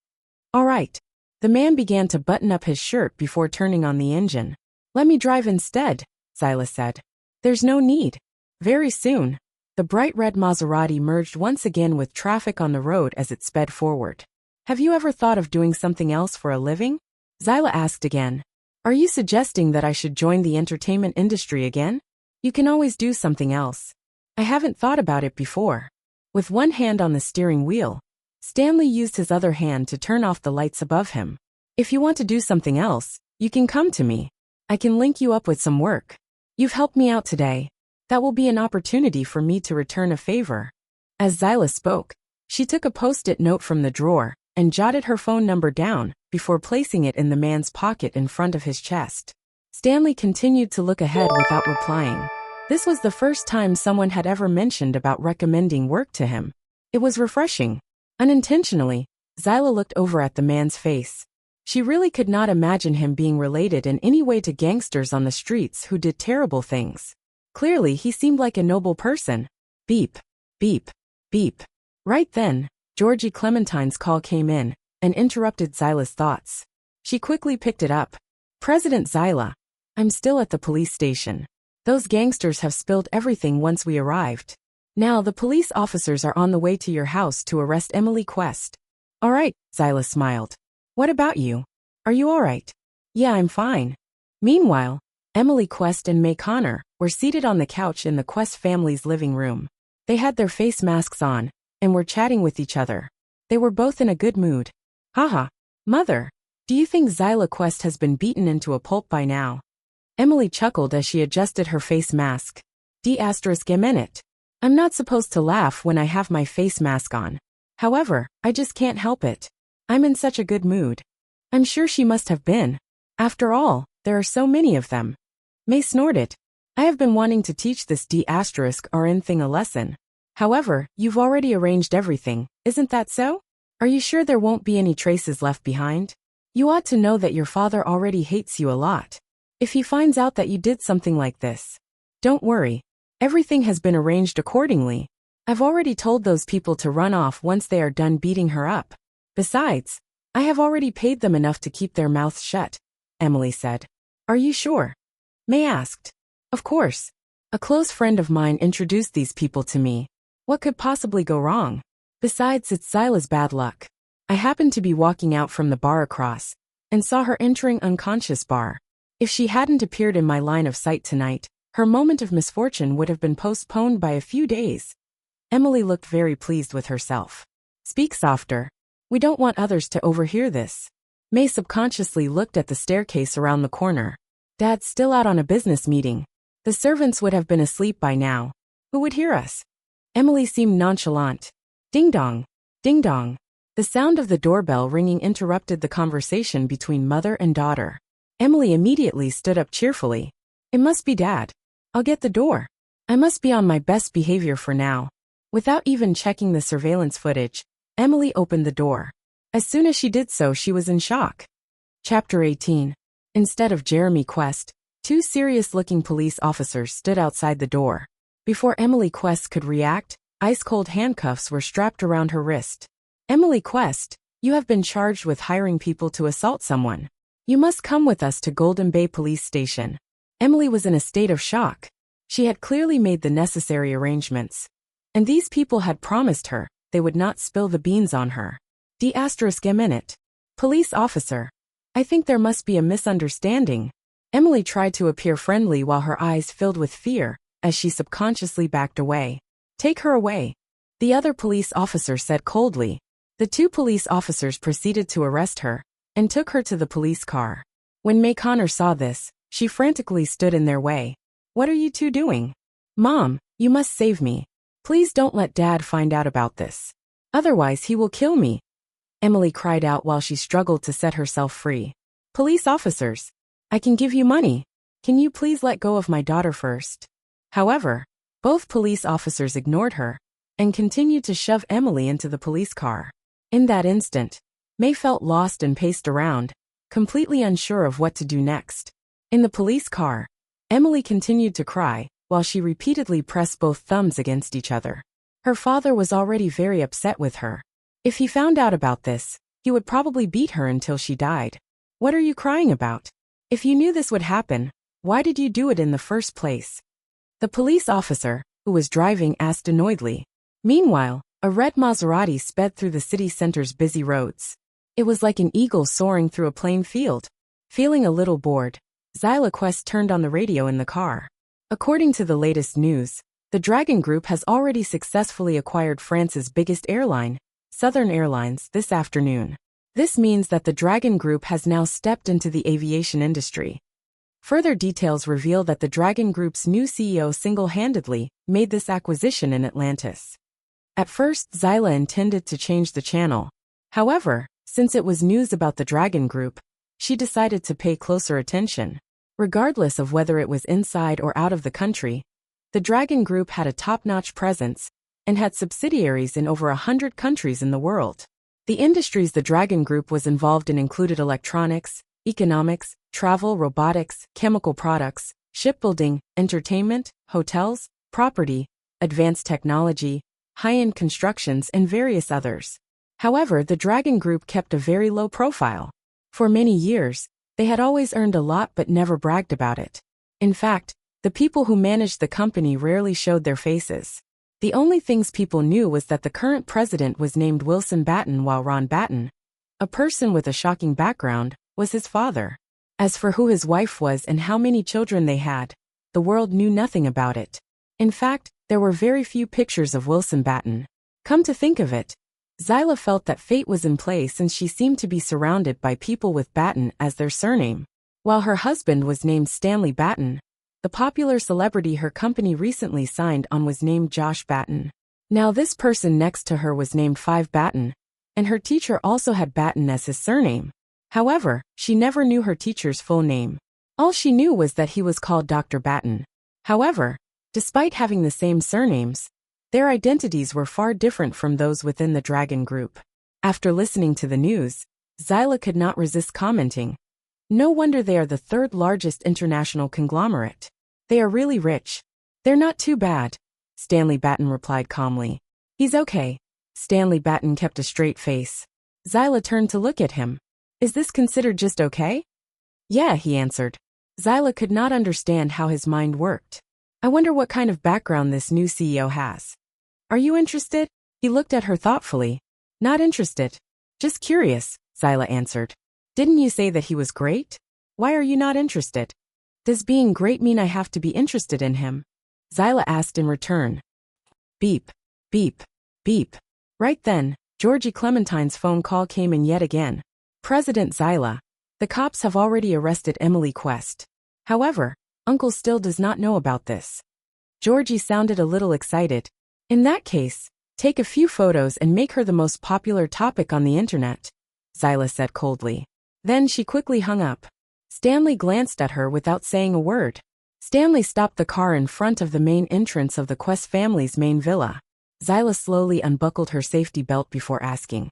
All right. The man began to button up his shirt before turning on the engine. Let me drive instead, Zyla said. There's no need. Very soon, the bright red Maserati merged once again with traffic on the road as it sped forward. Have you ever thought of doing something else for a living? Zyla asked again. Are you suggesting that I should join the entertainment industry again? You can always do something else. I haven't thought about it before. With one hand on the steering wheel, Stanley used his other hand to turn off the lights above him. If you want to do something else, you can come to me. I can link you up with some work. You've helped me out today. That will be an opportunity for me to return a favor. As Zyla spoke, she took a post-it note from the drawer and jotted her phone number down before placing it in the man's pocket in front of his chest. Stanley continued to look ahead without replying. This was the first time someone had ever mentioned about recommending work to him. It was refreshing. Unintentionally, Zyla looked over at the man's face. She really could not imagine him being related in any way to gangsters on the streets who did terrible things. Clearly, he seemed like a noble person. Beep, beep, beep. Right then, Georgie Clementine's call came in, and interrupted Zyla's thoughts. She quickly picked it up. President Zyla, I'm still at the police station. Those gangsters have spilled everything once we arrived. Now the police officers are on the way to your house to arrest Emily Quest. All right, Zyla smiled. What about you? Are you all right? Yeah, I'm fine. Meanwhile, Emily Quest and May Connor were seated on the couch in the Quest family's living room. They had their face masks on and were chatting with each other. They were both in a good mood. Haha, Mother, do you think Zyla Quest has been beaten into a pulp by now? Emily chuckled as she adjusted her face mask. D***. I'm not supposed to laugh when I have my face mask on. However, I just can't help it. I'm in such a good mood. I'm sure she must have been. After all, there are so many of them. May snorted. I have been wanting to teach this D***RN thing a lesson. However, you've already arranged everything, isn't that so? Are you sure there won't be any traces left behind? You ought to know that your father already hates you a lot. If he finds out that you did something like this. Don't worry. Everything has been arranged accordingly. I've already told those people to run off once they are done beating her up. Besides, I have already paid them enough to keep their mouths shut, Emily said. Are you sure? May asked. Of course. A close friend of mine introduced these people to me. What could possibly go wrong? Besides, it's Zyla's bad luck. I happened to be walking out from the bar across and saw her entering unconscious bar. If she hadn't appeared in my line of sight tonight, her moment of misfortune would have been postponed by a few days. Emily looked very pleased with herself. Speak softer. We don't want others to overhear this. May subconsciously looked at the staircase around the corner. Dad's still out on a business meeting. The servants would have been asleep by now. Who would hear us? Emily seemed nonchalant. Ding dong. Ding dong. The sound of the doorbell ringing interrupted the conversation between mother and daughter. Emily immediately stood up cheerfully. It must be Dad. I'll get the door. I must be on my best behavior for now. Without even checking the surveillance footage, Emily opened the door. As soon as she did so, she was in shock. Chapter 18. Instead of Jeremy Quest, two serious-looking police officers stood outside the door. Before Emily Quest could react, ice-cold handcuffs were strapped around her wrist. Emily Quest, you have been charged with hiring people to assault someone. You must come with us to Golden Bay Police Station. Emily was in a state of shock. She had clearly made the necessary arrangements. And these people had promised her they would not spill the beans on her. D***. Police officer. I think there must be a misunderstanding. Emily tried to appear friendly while her eyes filled with fear as she subconsciously backed away. Take her away, the other police officer said coldly. The two police officers proceeded to arrest her and took her to the police car. When May Connor saw this, she frantically stood in their way. What are you two doing? Mom, you must save me. Please don't let Dad find out about this. Otherwise he will kill me. Emily cried out while she struggled to set herself free. Police officers, I can give you money. Can you please let go of my daughter first? However, both police officers ignored her and continued to shove Emily into the police car. In that instant, May felt lost and paced around, completely unsure of what to do next. In the police car, Emily continued to cry while she repeatedly pressed both thumbs against each other. Her father was already very upset with her. If he found out about this, he would probably beat her until she died. What are you crying about? If you knew this would happen, why did you do it in the first place? The police officer, who was driving, asked annoyedly. Meanwhile, a red Maserati sped through the city center's busy roads. It was like an eagle soaring through a plain field. Feeling a little bored, Zyla Quest turned on the radio in the car. According to the latest news, the Dragon Group has already successfully acquired France's biggest airline, Southern Airlines, this afternoon. This means that the Dragon Group has now stepped into the aviation industry. Further details reveal that the Dragon Group's new CEO single-handedly made this acquisition in Atlantis. At first, Zyla intended to change the channel. However, since it was news about the Dragon Group, she decided to pay closer attention. Regardless of whether it was inside or out of the country, the Dragon Group had a top-notch presence and had subsidiaries in over 100 countries in the world. The industries the Dragon Group was involved in included electronics, economics, travel, robotics, chemical products, shipbuilding, entertainment, hotels, property, advanced technology, high-end constructions, and various others. However, the Dragon Group kept a very low profile. For many years, they had always earned a lot but never bragged about it. In fact, the people who managed the company rarely showed their faces. The only things people knew was that the current president was named Wilson Batten, while Ron Batten, a person with a shocking background, was his father. As for who his wife was and how many children they had, the world knew nothing about it. In fact, there were very few pictures of Wilson Batten. Come to think of it, Zyla felt that fate was in play since she seemed to be surrounded by people with Batten as their surname. While her husband was named Stanley Batten, the popular celebrity her company recently signed on was named Josh Batten. Now this person next to her was named Five Batten, and her teacher also had Batten as his surname. However, she never knew her teacher's full name. All she knew was that he was called Dr. Batten. However, despite having the same surnames, their identities were far different from those within the Dragon Group. After listening to the news, Zyla could not resist commenting. No wonder they are the third largest international conglomerate. They are really rich. They're not too bad, Stanley Batten replied calmly. He's okay. Stanley Batten kept a straight face. Zyla turned to look at him. Is this considered just okay? Yeah, he answered. Zyla could not understand how his mind worked. I wonder what kind of background this new CEO has. Are you interested? He looked at her thoughtfully. Not interested. Just curious, Zyla answered. Didn't you say that he was great? Why are you not interested? Does being great mean I have to be interested in him? Zyla asked in return. Beep, beep, beep. Right then, Georgie Clementine's phone call came in yet again. President Zyla, the cops have already arrested Emily Quest. However, Uncle still does not know about this. Georgie sounded a little excited. In that case, take a few photos and make her the most popular topic on the internet, Zyla said coldly. Then she quickly hung up. Stanley glanced at her without saying a word. Stanley stopped the car in front of the main entrance of the Quest family's main villa. Zyla slowly unbuckled her safety belt before asking,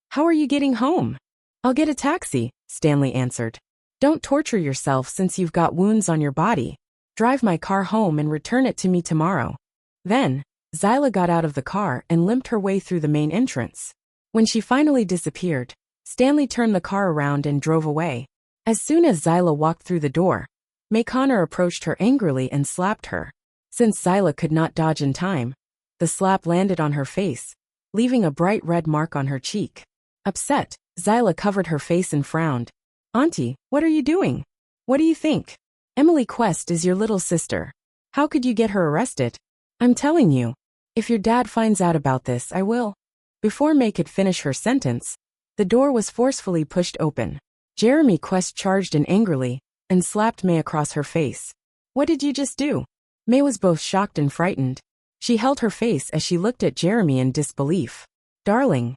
How are you getting home? I'll get a taxi, Stanley answered. Don't torture yourself since you've got wounds on your body. Drive my car home and return it to me tomorrow. Then, Zyla got out of the car and limped her way through the main entrance. When she finally disappeared, Stanley turned the car around and drove away. As soon as Zyla walked through the door, May Connor approached her angrily and slapped her. Since Zyla could not dodge in time, the slap landed on her face, leaving a bright red mark on her cheek. Upset, Zyla covered her face and frowned. Auntie, what are you doing? What do you think? Emily Quest is your little sister. How could you get her arrested? I'm telling you. If your dad finds out about this, I will. Before May could finish her sentence, the door was forcefully pushed open. Jeremy Quest charged in angrily and slapped May across her face. What did you just do? May was both shocked and frightened. She held her face as she looked at Jeremy in disbelief. Darling.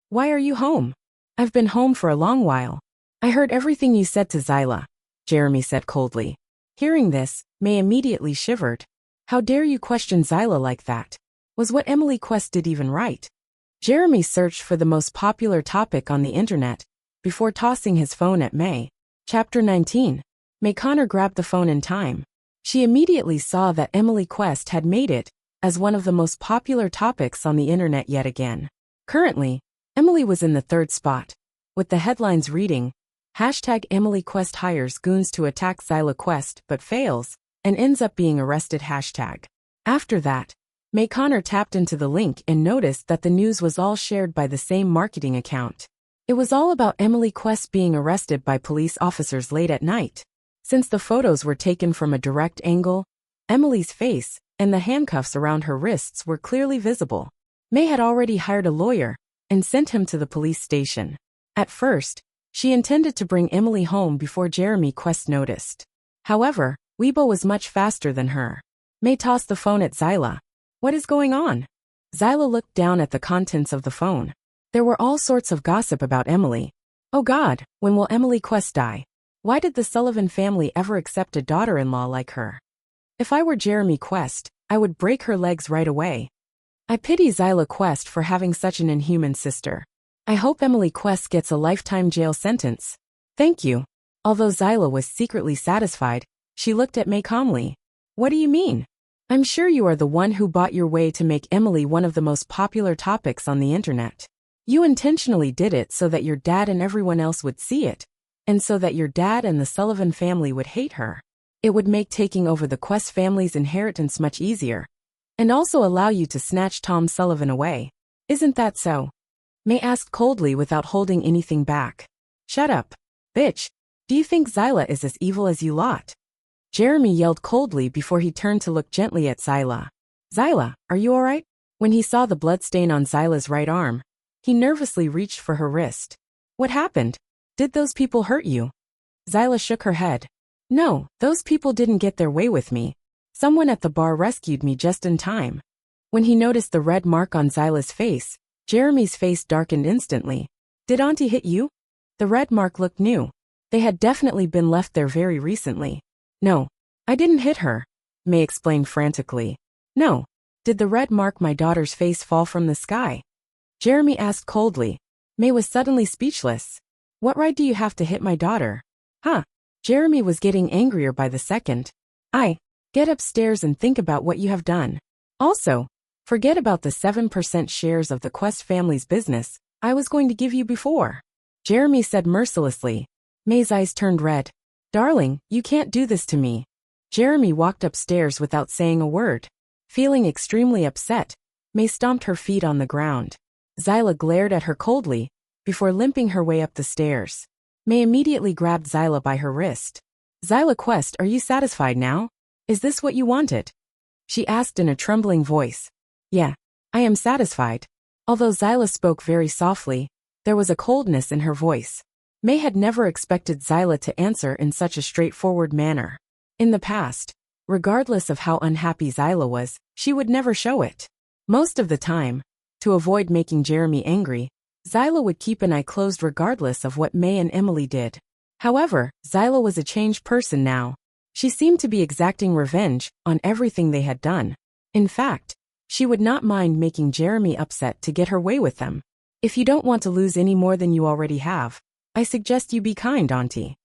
Why are you home? I've been home for a long while. I heard everything you said to Zyla, Jeremy said coldly. Hearing this, May immediately shivered. How dare you question Zyla like that? Was what Emily Quest did even right? Jeremy searched for the most popular topic on the internet before tossing his phone at May. Chapter 19. May Connor grabbed the phone in time. She immediately saw that Emily Quest had made it as one of the most popular topics on the internet yet again. Currently, Emily was in the third spot, with the headlines reading, #Emily Quest hires goons to attack Zyla Quest but fails, and ends up being arrested. After that, May Connor tapped into the link and noticed that the news was all shared by the same marketing account. It was all about Emily Quest being arrested by police officers late at night. Since the photos were taken from a direct angle, Emily's face and the handcuffs around her wrists were clearly visible. May had already hired a lawyer and sent him to the police station. At first, she intended to bring Emily home before Jeremy Quest noticed. However, Weibo was much faster than her. May tossed the phone at Zyla. What is going on? Zyla looked down at the contents of the phone. There were all sorts of gossip about Emily. Oh God, when will Emily Quest die? Why did the Sullivan family ever accept a daughter-in-law like her? If I were Jeremy Quest, I would break her legs right away. I pity Zyla Quest for having such an inhuman sister. I hope Emily Quest gets a lifetime jail sentence. Thank you. Although Zyla was secretly satisfied, she looked at May calmly. What do you mean? I'm sure you are the one who bought your way to make Emily one of the most popular topics on the internet. You intentionally did it so that your dad and everyone else would see it, and so that your dad and the Sullivan family would hate her. It would make taking over the Quest family's inheritance much easier, and also allow you to snatch Tom Sullivan away. Isn't that so? May asked coldly without holding anything back. Shut up, bitch. Do you think Zyla is as evil as you lot? Jeremy yelled coldly before he turned to look gently at Zyla. Zyla, are you alright? When he saw the bloodstain on Zyla's right arm, he nervously reached for her wrist. What happened? Did those people hurt you? Zyla shook her head. No, those people didn't get their way with me. Someone at the bar rescued me just in time. When he noticed the red mark on Zyla's face, Jeremy's face darkened instantly. Did Auntie hit you? The red mark looked new. They had definitely been left there very recently. No, I didn't hit her, May explained frantically. No, did the red mark my daughter's face fall from the sky? Jeremy asked coldly. May was suddenly speechless. What right do you have to hit my daughter? Huh? Jeremy was getting angrier by the second. Get upstairs and think about what you have done. Also, forget about the 7% shares of the Quest family's business I was going to give you before. Jeremy said mercilessly. May's eyes turned red. Darling, you can't do this to me. Jeremy walked upstairs without saying a word. Feeling extremely upset, May stomped her feet on the ground. Zyla glared at her coldly, before limping her way up the stairs. May immediately grabbed Zyla by her wrist. Zyla Quest, are you satisfied now? Is this what you wanted? She asked in a trembling voice. Yeah, I am satisfied. Although Zyla spoke very softly, there was a coldness in her voice. May had never expected Zyla to answer in such a straightforward manner. In the past, regardless of how unhappy Zyla was, she would never show it. Most of the time, to avoid making Jeremy angry, Zyla would keep an eye closed regardless of what May and Emily did. However, Zyla was a changed person now. She seemed to be exacting revenge on everything they had done. In fact, she would not mind making Jeremy upset to get her way with them. If you don't want to lose any more than you already have, I suggest you be kind, Auntie.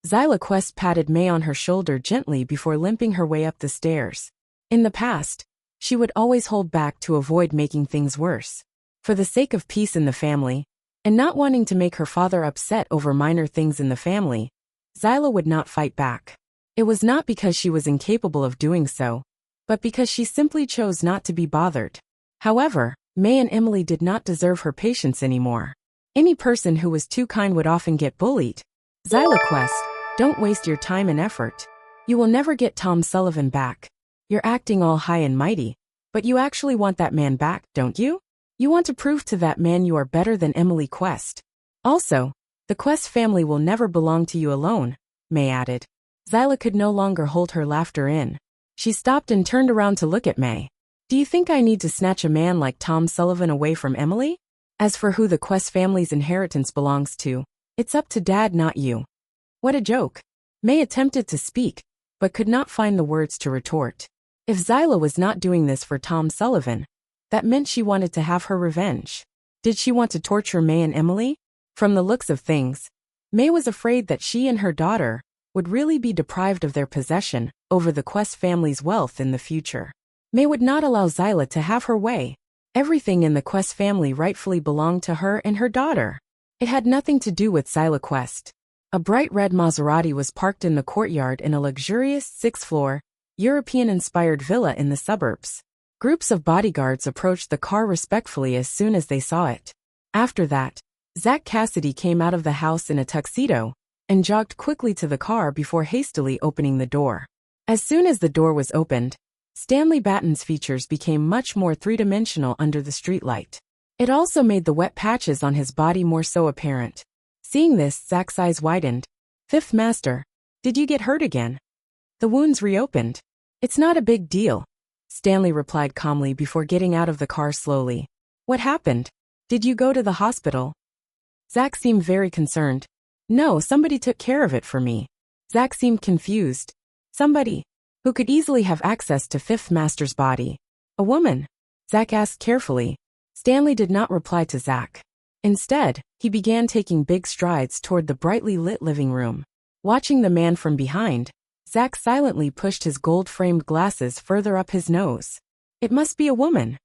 Zyla Quest patted May on her shoulder gently before limping her way up the stairs. In the past, she would always hold back to avoid making things worse. For the sake of peace in the family, and not wanting to make her father upset over minor things in the family, Zyla would not fight back. It was not because she was incapable of doing so, but because she simply chose not to be bothered. However, May and Emily did not deserve her patience anymore. Any person who was too kind would often get bullied. Zyla Quest, don't waste your time and effort. You will never get Tom Sullivan back. You're acting all high and mighty, but you actually want that man back, don't you? You want to prove to that man you are better than Emily Quest. Also, the Quest family will never belong to you alone, May added. Zyla could no longer hold her laughter in. She stopped and turned around to look at May. Do you think I need to snatch a man like Tom Sullivan away from Emily? As for who the Quest family's inheritance belongs to, it's up to Dad, not you. What a joke. May attempted to speak, but could not find the words to retort. If Zyla was not doing this for Tom Sullivan, that meant she wanted to have her revenge. Did she want to torture May and Emily? From the looks of things, May was afraid that she and her daughter would really be deprived of their possession over the Quest family's wealth in the future. May would not allow Zyla to have her way. Everything in the Quest family rightfully belonged to her and her daughter. It had nothing to do with Zyla Quest. A bright red Maserati was parked in the courtyard in a luxurious 6th-floor, European-inspired villa in the suburbs. Groups of bodyguards approached the car respectfully as soon as they saw it. After that, Zach Cassidy came out of the house in a tuxedo and jogged quickly to the car before hastily opening the door. As soon as the door was opened, Stanley Batten's features became much more three-dimensional under the streetlight. It also made the wet patches on his body more so apparent. Seeing this, Zach's eyes widened. Fifth Master, did you get hurt again? The wounds reopened. It's not a big deal, Stanley replied calmly before getting out of the car slowly. What happened? Did you go to the hospital? Zach seemed very concerned. No, somebody took care of it for me. Zach seemed confused. Somebody? Who could easily have access to Fifth Master's body? A woman? Zach asked carefully. Stanley did not reply to Zach. Instead, he began taking big strides toward the brightly lit living room. Watching the man from behind, Zach silently pushed his gold-framed glasses further up his nose. It must be a woman.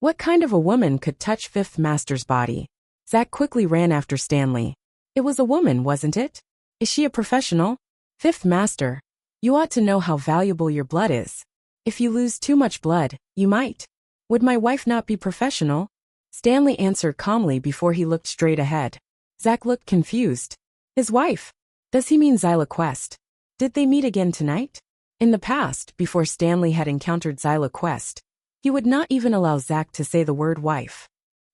What kind of a woman could touch Fifth Master's body? Zach quickly ran after Stanley. It was a woman, wasn't it? Is she a professional? Fifth Master. You ought to know how valuable your blood is. If you lose too much blood, you might. Would my wife not be professional? Stanley answered calmly before he looked straight ahead. Zach looked confused. His wife? Does he mean Zyla Quest? Did they meet again tonight? In the past, before Stanley had encountered Zyla Quest, he would not even allow Zach to say the word wife.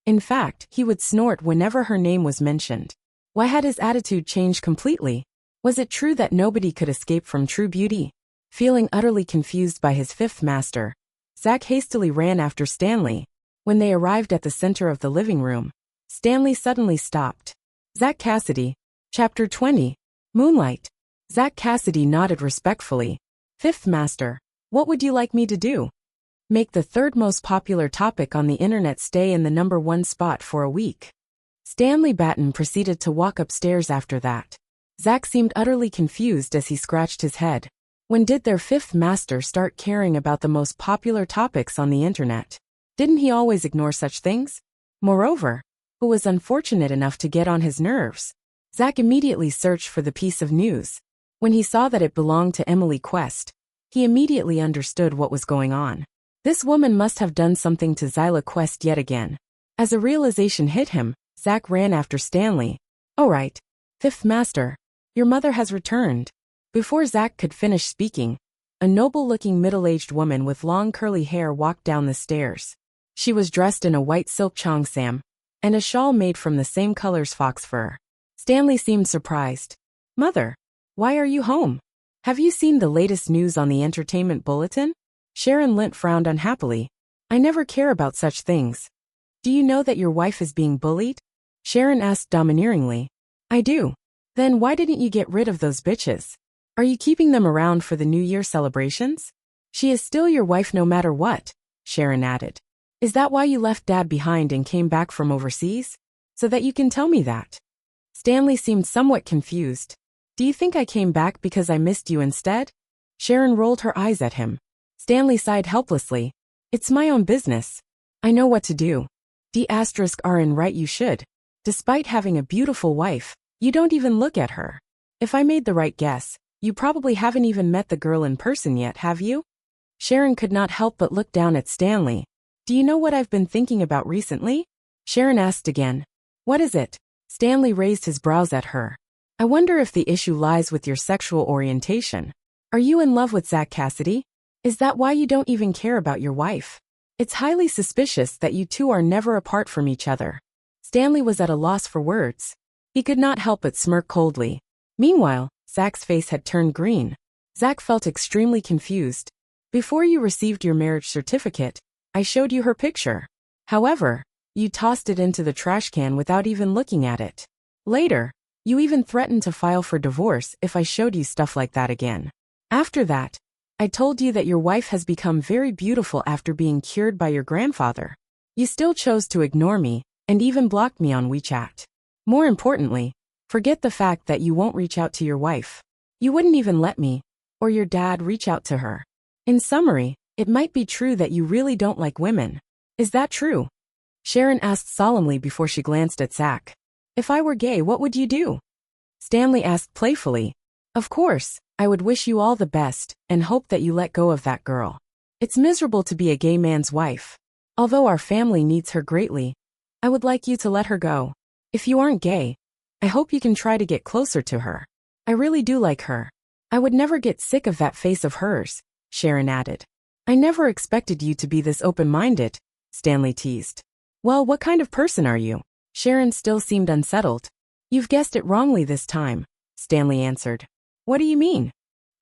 In fact, he would snort whenever her name was mentioned. Why had his attitude changed completely? Was it true that nobody could escape from true beauty? Feeling utterly confused by his fifth master, Zach hastily ran after Stanley. When they arrived at the center of the living room, Stanley suddenly stopped. Zach Cassidy. Chapter 20. Moonlight. Zach Cassidy nodded respectfully. Fifth Master, what would you like me to do? Make the third most popular topic on the internet stay in the #1 spot for a week. Stanley Batten proceeded to walk upstairs after that. Zach seemed utterly confused as he scratched his head. When did their fifth master start caring about the most popular topics on the internet? Didn't he always ignore such things? Moreover, who was unfortunate enough to get on his nerves? Zach immediately searched for the piece of news. When he saw that it belonged to Emily Quest, he immediately understood what was going on. This woman must have done something to Zyla Quest yet again. As a realization hit him, Zach ran after Stanley. All right, Fifth Master, your mother has returned. Before Zach could finish speaking, a noble-looking middle-aged woman with long curly hair walked down the stairs. She was dressed in a white silk cheongsam and a shawl made from the same color's fox fur. Stanley seemed surprised. Mother, why are you home? Have you seen the latest news on the entertainment bulletin? Sharon Lint frowned unhappily. I never care about such things. Do you know that your wife is being bullied? Sharon asked domineeringly. I do. Then why didn't you get rid of those bitches? Are you keeping them around for the New Year celebrations? She is still your wife no matter what, Sharon added. Is that why you left Dad behind and came back from overseas? So that you can tell me that. Stanley seemed somewhat confused. Do you think I came back because I missed you instead? Sharon rolled her eyes at him. Stanley sighed helplessly. It's my own business. I know what to do. D*RN right you should. Despite having a beautiful wife, you don't even look at her. If I made the right guess, you probably haven't even met the girl in person yet, have you? Sharon could not help but look down at Stanley. Do you know what I've been thinking about recently? Sharon asked again. What is it? Stanley raised his brows at her. I wonder if the issue lies with your sexual orientation. Are you in love with Zach Cassidy? Is that why you don't even care about your wife? It's highly suspicious that you two are never apart from each other. Stanley was at a loss for words. He could not help but smirk coldly. Meanwhile, Zach's face had turned green. Zach felt extremely confused. Before you received your marriage certificate, I showed you her picture. However, you tossed it into the trash can without even looking at it. Later, you even threatened to file for divorce if I showed you stuff like that again. After that, I told you that your wife has become very beautiful after being cured by your grandfather. You still chose to ignore me, and even blocked me on WeChat. More importantly, forget the fact that you won't reach out to your wife. You wouldn't even let me, or your dad, reach out to her. In summary, it might be true that you really don't like women. Is that true? Sharon asked solemnly before she glanced at Zach. If I were gay, what would you do? Stanley asked playfully. Of course, I would wish you all the best and hope that you let go of that girl. It's miserable to be a gay man's wife. Although our family needs her greatly, I would like you to let her go. If you aren't gay, I hope you can try to get closer to her. I really do like her. I would never get sick of that face of hers, Sharon added. I never expected you to be this open-minded, Stanley teased. Well, what kind of person are you? Sharon still seemed unsettled. You've guessed it wrongly this time, Stanley answered. What do you mean?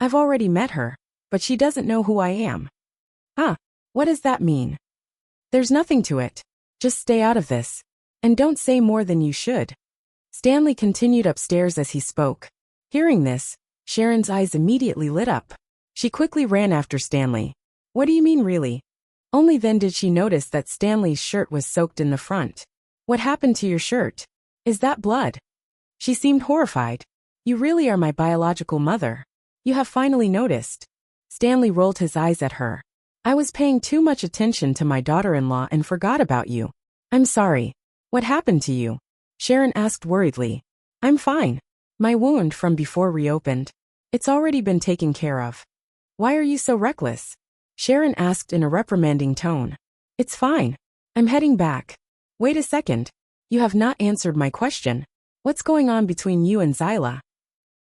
I've already met her, but she doesn't know who I am. Huh, what does that mean? There's nothing to it. Just stay out of this. And don't say more than you should. Stanley continued upstairs as he spoke. Hearing this, Sharon's eyes immediately lit up. She quickly ran after Stanley. What do you mean really? Only then did she notice that Stanley's shirt was soaked in the front. What happened to your shirt? Is that blood? She seemed horrified. You really are my biological mother. You have finally noticed. Stanley rolled his eyes at her. I was paying too much attention to my daughter-in-law and forgot about you. I'm sorry. What happened to you? Sharon asked worriedly. I'm fine. My wound from before reopened. It's already been taken care of. Why are you so reckless? Sharon asked in a reprimanding tone. It's fine. I'm heading back. Wait a second. You have not answered my question. What's going on between you and Zyla?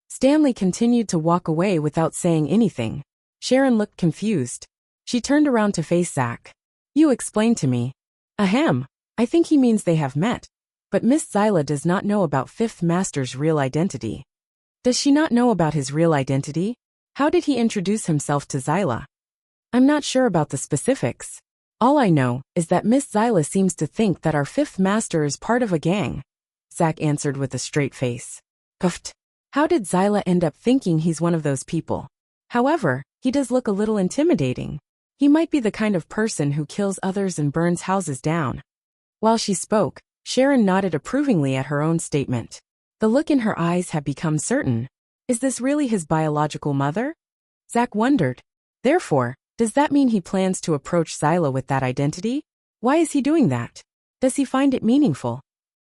Stanley continued to walk away without saying anything. Sharon looked confused. She turned around to face Zach. You explain to me. Ahem. I think he means they have met. But Miss Zyla does not know about Fifth Master's real identity. Does she not know about his real identity? How did he introduce himself to Zyla? I'm not sure about the specifics. All I know is that Miss Zyla seems to think that our Fifth Master is part of a gang. Zach answered with a straight face. Puffed. How did Zyla end up thinking he's one of those people? However, he does look a little intimidating. He might be the kind of person who kills others and burns houses down. While she spoke, Sharon nodded approvingly at her own statement. The look in her eyes had become certain. Is this really his biological mother? Zach wondered. Therefore, does that mean he plans to approach Zyla with that identity? Why is he doing that? Does he find it meaningful?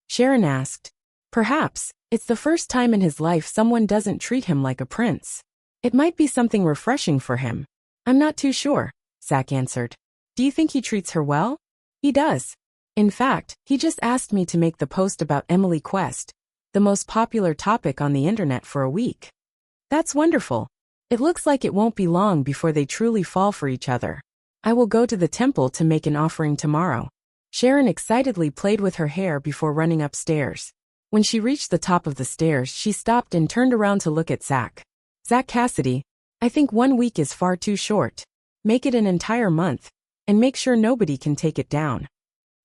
Sharon asked. Perhaps, it's the first time in his life someone doesn't treat him like a prince. It might be something refreshing for him. I'm not too sure, Zach answered. Do you think he treats her well? He does. In fact, he just asked me to make the post about Emily Quest, the most popular topic on the internet for a week. That's wonderful. It looks like it won't be long before they truly fall for each other. I will go to the temple to make an offering tomorrow. Sharon excitedly played with her hair before running upstairs. When she reached the top of the stairs, she stopped and turned around to look at Zach. Zach Cassidy, I think 1 week is far too short. Make it an entire month, and make sure nobody can take it down.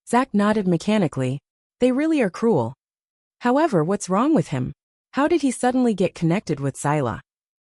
Zach nodded mechanically. They really are cruel. However, what's wrong with him? How did he suddenly get connected with Zyla?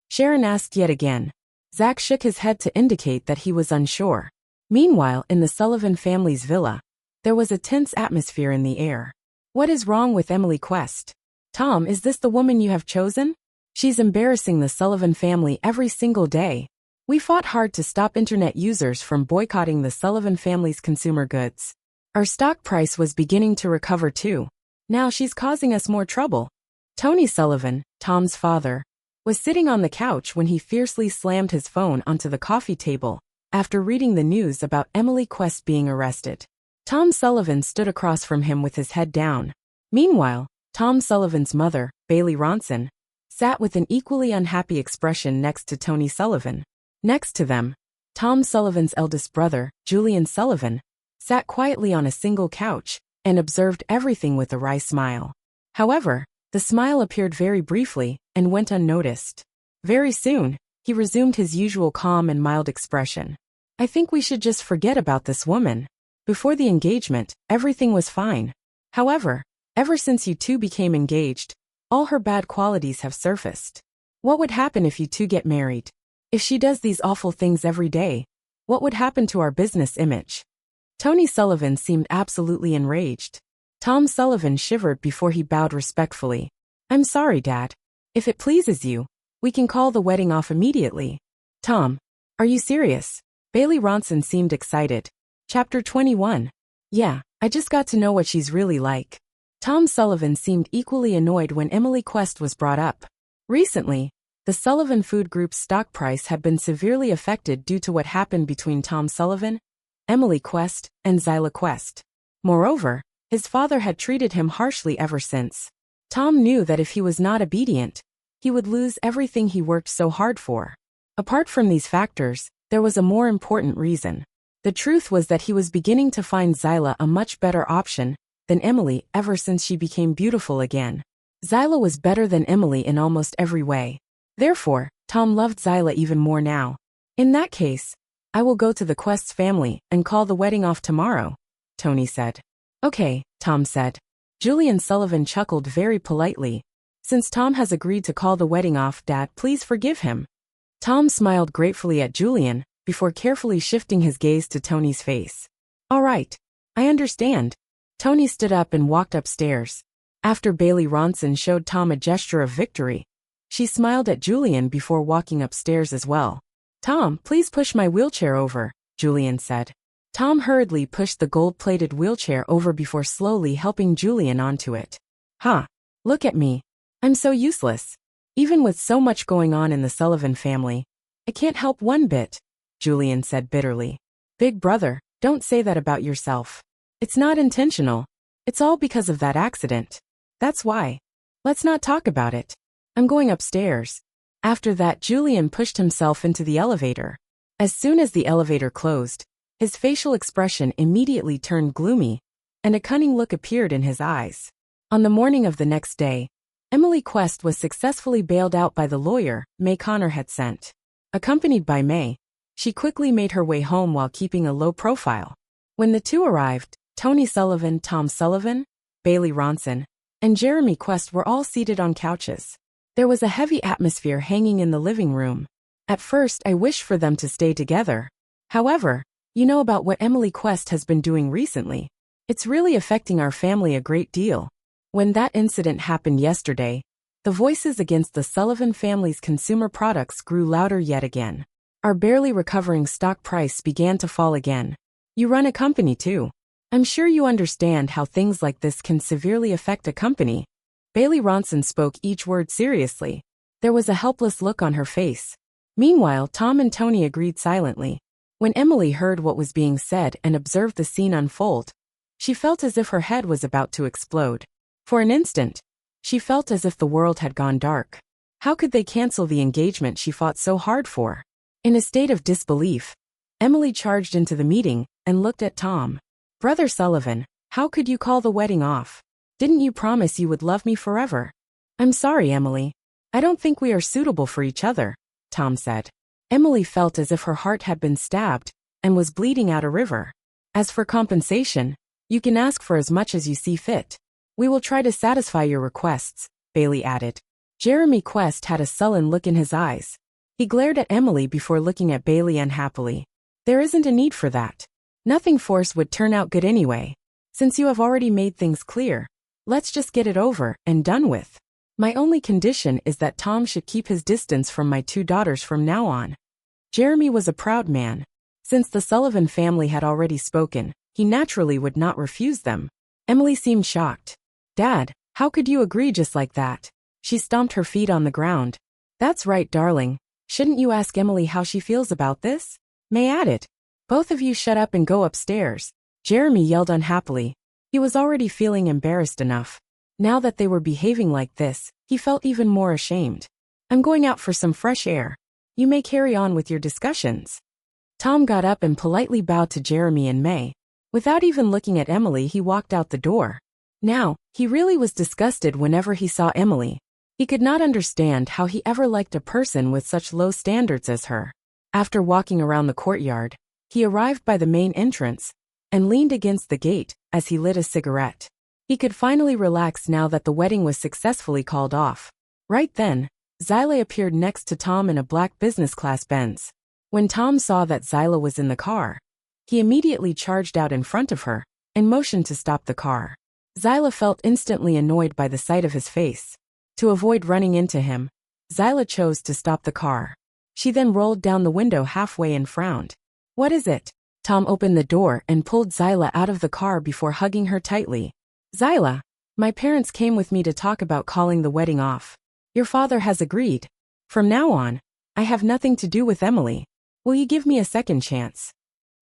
Sharon asked yet again. Zach shook his head to indicate that he was unsure. Meanwhile, in the Sullivan family's villa, there was a tense atmosphere in the air. What is wrong with Emily Quest? Tom, is this the woman you have chosen? She's embarrassing the Sullivan family every single day. We fought hard to stop internet users from boycotting the Sullivan family's consumer goods. Our stock price was beginning to recover too. Now she's causing us more trouble. Tony Sullivan, Tom's father, was sitting on the couch when he fiercely slammed his phone onto the coffee table after reading the news about Emily Quest being arrested. Tom Sullivan stood across from him with his head down. Meanwhile, Tom Sullivan's mother, Bailey Ronson, sat with an equally unhappy expression next to Tony Sullivan. Next to them, Tom Sullivan's eldest brother, Julian Sullivan, sat quietly on a single couch and observed everything with a wry smile. However, the smile appeared very briefly and went unnoticed. Very soon, he resumed his usual calm and mild expression. I think we should just forget about this woman. Before the engagement, everything was fine. However, ever since you two became engaged, all her bad qualities have surfaced. What would happen if you two get married? If she does these awful things every day, what would happen to our business image? Tony Sullivan seemed absolutely enraged. Tom Sullivan shivered before he bowed respectfully. I'm sorry, Dad. If it pleases you, we can call the wedding off immediately. Tom, are you serious? Bailey Ronson seemed excited. Chapter 21. Yeah, I just got to know what she's really like. Tom Sullivan seemed equally annoyed when Emily Quest was brought up. Recently, the Sullivan Food Group's stock price had been severely affected due to what happened between Tom Sullivan, Emily Quest, and Zyla Quest. Moreover, his father had treated him harshly ever since. Tom knew that if he was not obedient, he would lose everything he worked so hard for. Apart from these factors, there was a more important reason. The truth was that he was beginning to find Zyla a much better option than Emily ever since she became beautiful again. Zyla was better than Emily in almost every way. Therefore, Tom loved Zyla even more now. In that case, I will go to the Quest's family and call the wedding off tomorrow, Tony said. Okay, Tom said. Julian Sullivan chuckled very politely. Since Tom has agreed to call the wedding off, Dad, please forgive him. Tom smiled gratefully at Julian, before carefully shifting his gaze to Tony's face. All right, I understand. Tony stood up and walked upstairs. After Bailey Ronson showed Tom a gesture of victory, she smiled at Julian before walking upstairs as well. Tom, please push my wheelchair over, Julian said. Tom hurriedly pushed the gold-plated wheelchair over before slowly helping Julian onto it. Huh. Look at me. I'm so useless. Even with so much going on in the Sullivan family, I can't help one bit, Julian said bitterly. Big brother, don't say that about yourself. It's not intentional. It's all because of that accident. That's why. Let's not talk about it. I'm going upstairs. After that, Julian pushed himself into the elevator. As soon as the elevator closed, his facial expression immediately turned gloomy, and a cunning look appeared in his eyes. On the morning of the next day, Emily Quest was successfully bailed out by the lawyer May Connor had sent. Accompanied by May, she quickly made her way home while keeping a low profile. When the two arrived, Tony Sullivan, Tom Sullivan, Bailey Ronson, and Jeremy Quest were all seated on couches. There was a heavy atmosphere hanging in the living room. At first, I wished for them to stay together. However, you know about what Emily Quest has been doing recently. It's really affecting our family a great deal. When that incident happened yesterday, the voices against the Sullivan family's consumer products grew louder yet again. Our barely recovering stock price began to fall again. You run a company too. I'm sure you understand how things like this can severely affect a company. Bailey Ronson spoke each word seriously. There was a helpless look on her face. Meanwhile, Tom and Tony agreed silently. When Emily heard what was being said and observed the scene unfold, she felt as if her head was about to explode. For an instant, she felt as if the world had gone dark. How could they cancel the engagement she fought so hard for? In a state of disbelief, Emily charged into the meeting and looked at Tom. Brother Sullivan, how could you call the wedding off? Didn't you promise you would love me forever? I'm sorry, Emily. I don't think we are suitable for each other, Tom said. Emily felt as if her heart had been stabbed and was bleeding out a river. As for compensation, you can ask for as much as you see fit. We will try to satisfy your requests, Bailey added. Jeremy Quest had a sullen look in his eyes. He glared at Emily before looking at Bailey unhappily. There isn't a need for that. Nothing forced would turn out good anyway. Since you have already made things clear, let's just get it over and done with. My only condition is that Tom should keep his distance from my two daughters from now on. Jeremy was a proud man. Since the Sullivan family had already spoken, he naturally would not refuse them. Emily seemed shocked. Dad, how could you agree just like that? She stomped her feet on the ground. That's right, darling. Shouldn't you ask Emily how she feels about this? May added. Both of you shut up and go upstairs. Jeremy yelled unhappily. He was already feeling embarrassed enough. Now that they were behaving like this, he felt even more ashamed. I'm going out for some fresh air. You may carry on with your discussions. Tom got up and politely bowed to Jeremy and May. Without even looking at Emily, he walked out the door. Now, he really was disgusted whenever he saw Emily. He could not understand how he ever liked a person with such low standards as her. After walking around the courtyard, he arrived by the main entrance and leaned against the gate as he lit a cigarette. He could finally relax now that the wedding was successfully called off. Right then, Zyla appeared next to Tom in a black business-class Benz. When Tom saw that Zyla was in the car, he immediately charged out in front of her and motioned to stop the car. Zyla felt instantly annoyed by the sight of his face. To avoid running into him, Zyla chose to stop the car. She then rolled down the window halfway and frowned. What is it? Tom opened the door and pulled Zyla out of the car before hugging her tightly. Zyla, my parents came with me to talk about calling the wedding off. Your father has agreed. From now on, I have nothing to do with Emily. Will you give me a second chance?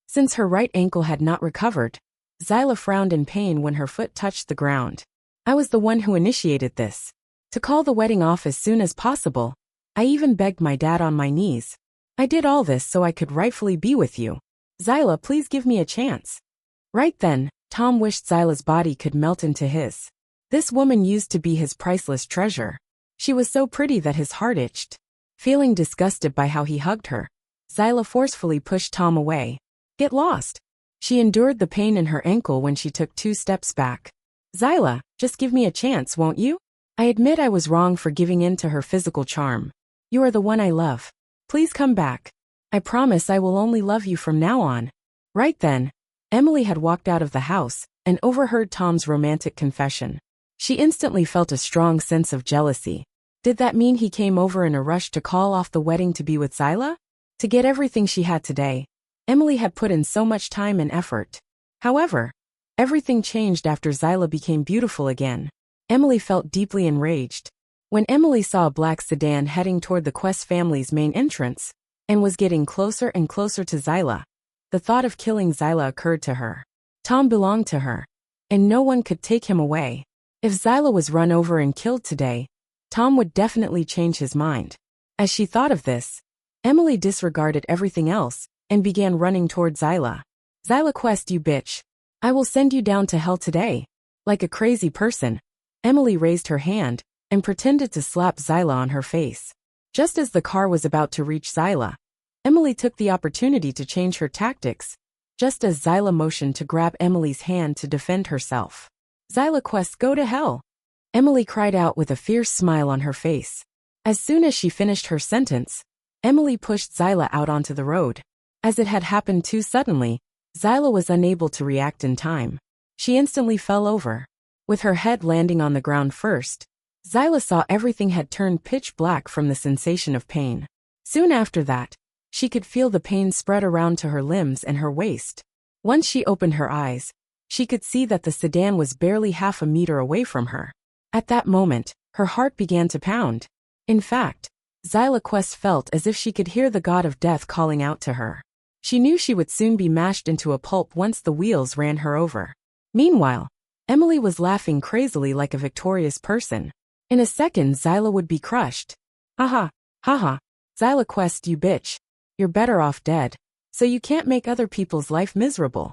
Since her right ankle had not recovered, Zyla frowned in pain when her foot touched the ground. I was the one who initiated this. To call the wedding off as soon as possible. I even begged my dad on my knees. I did all this so I could rightfully be with you. Zyla, please give me a chance. Right then, Tom wished Zyla's body could melt into his. This woman used to be his priceless treasure. She was so pretty that his heart itched. Feeling disgusted by how he hugged her, Zyla forcefully pushed Tom away. Get lost. She endured the pain in her ankle when she took 2 steps back. Zyla, just give me a chance, won't you? I admit I was wrong for giving in to her physical charm. You are the one I love. Please come back. I promise I will only love you from now on. Right then, Emily had walked out of the house and overheard Tom's romantic confession. She instantly felt a strong sense of jealousy. Did that mean he came over in a rush to call off the wedding to be with Zyla? To get everything she had today, Emily had put in so much time and effort. However, everything changed after Zyla became beautiful again. Emily felt deeply enraged. When Emily saw a black sedan heading toward the Quest family's main entrance, and was getting closer and closer to Zyla, the thought of killing Zyla occurred to her. Tom belonged to her, and no one could take him away. If Zyla was run over and killed today, Tom would definitely change his mind. As she thought of this, Emily disregarded everything else and began running toward Zyla. Zyla Quest, you bitch. I will send you down to hell today. Like a crazy person, Emily raised her hand and pretended to slap Zyla on her face. Just as the car was about to reach Zyla, Emily took the opportunity to change her tactics, just as Zyla motioned to grab Emily's hand to defend herself. Zyla Quest, go to hell, Emily cried out with a fierce smile on her face. As soon as she finished her sentence, Emily pushed Zyla out onto the road. As it had happened too suddenly, Zyla was unable to react in time. She instantly fell over. With her head landing on the ground first, Zyla saw everything had turned pitch black from the sensation of pain. Soon after that, she could feel the pain spread around to her limbs and her waist. Once she opened her eyes, she could see that the sedan was barely half a meter away from her. At that moment, her heart began to pound. In fact, Zyla Quest felt as if she could hear the god of death calling out to her. She knew she would soon be mashed into a pulp once the wheels ran her over. Meanwhile, Emily was laughing crazily like a victorious person. In a second, Zyla would be crushed. Haha, haha, Zyla Quest, you bitch. You're better off dead, so you can't make other people's life miserable.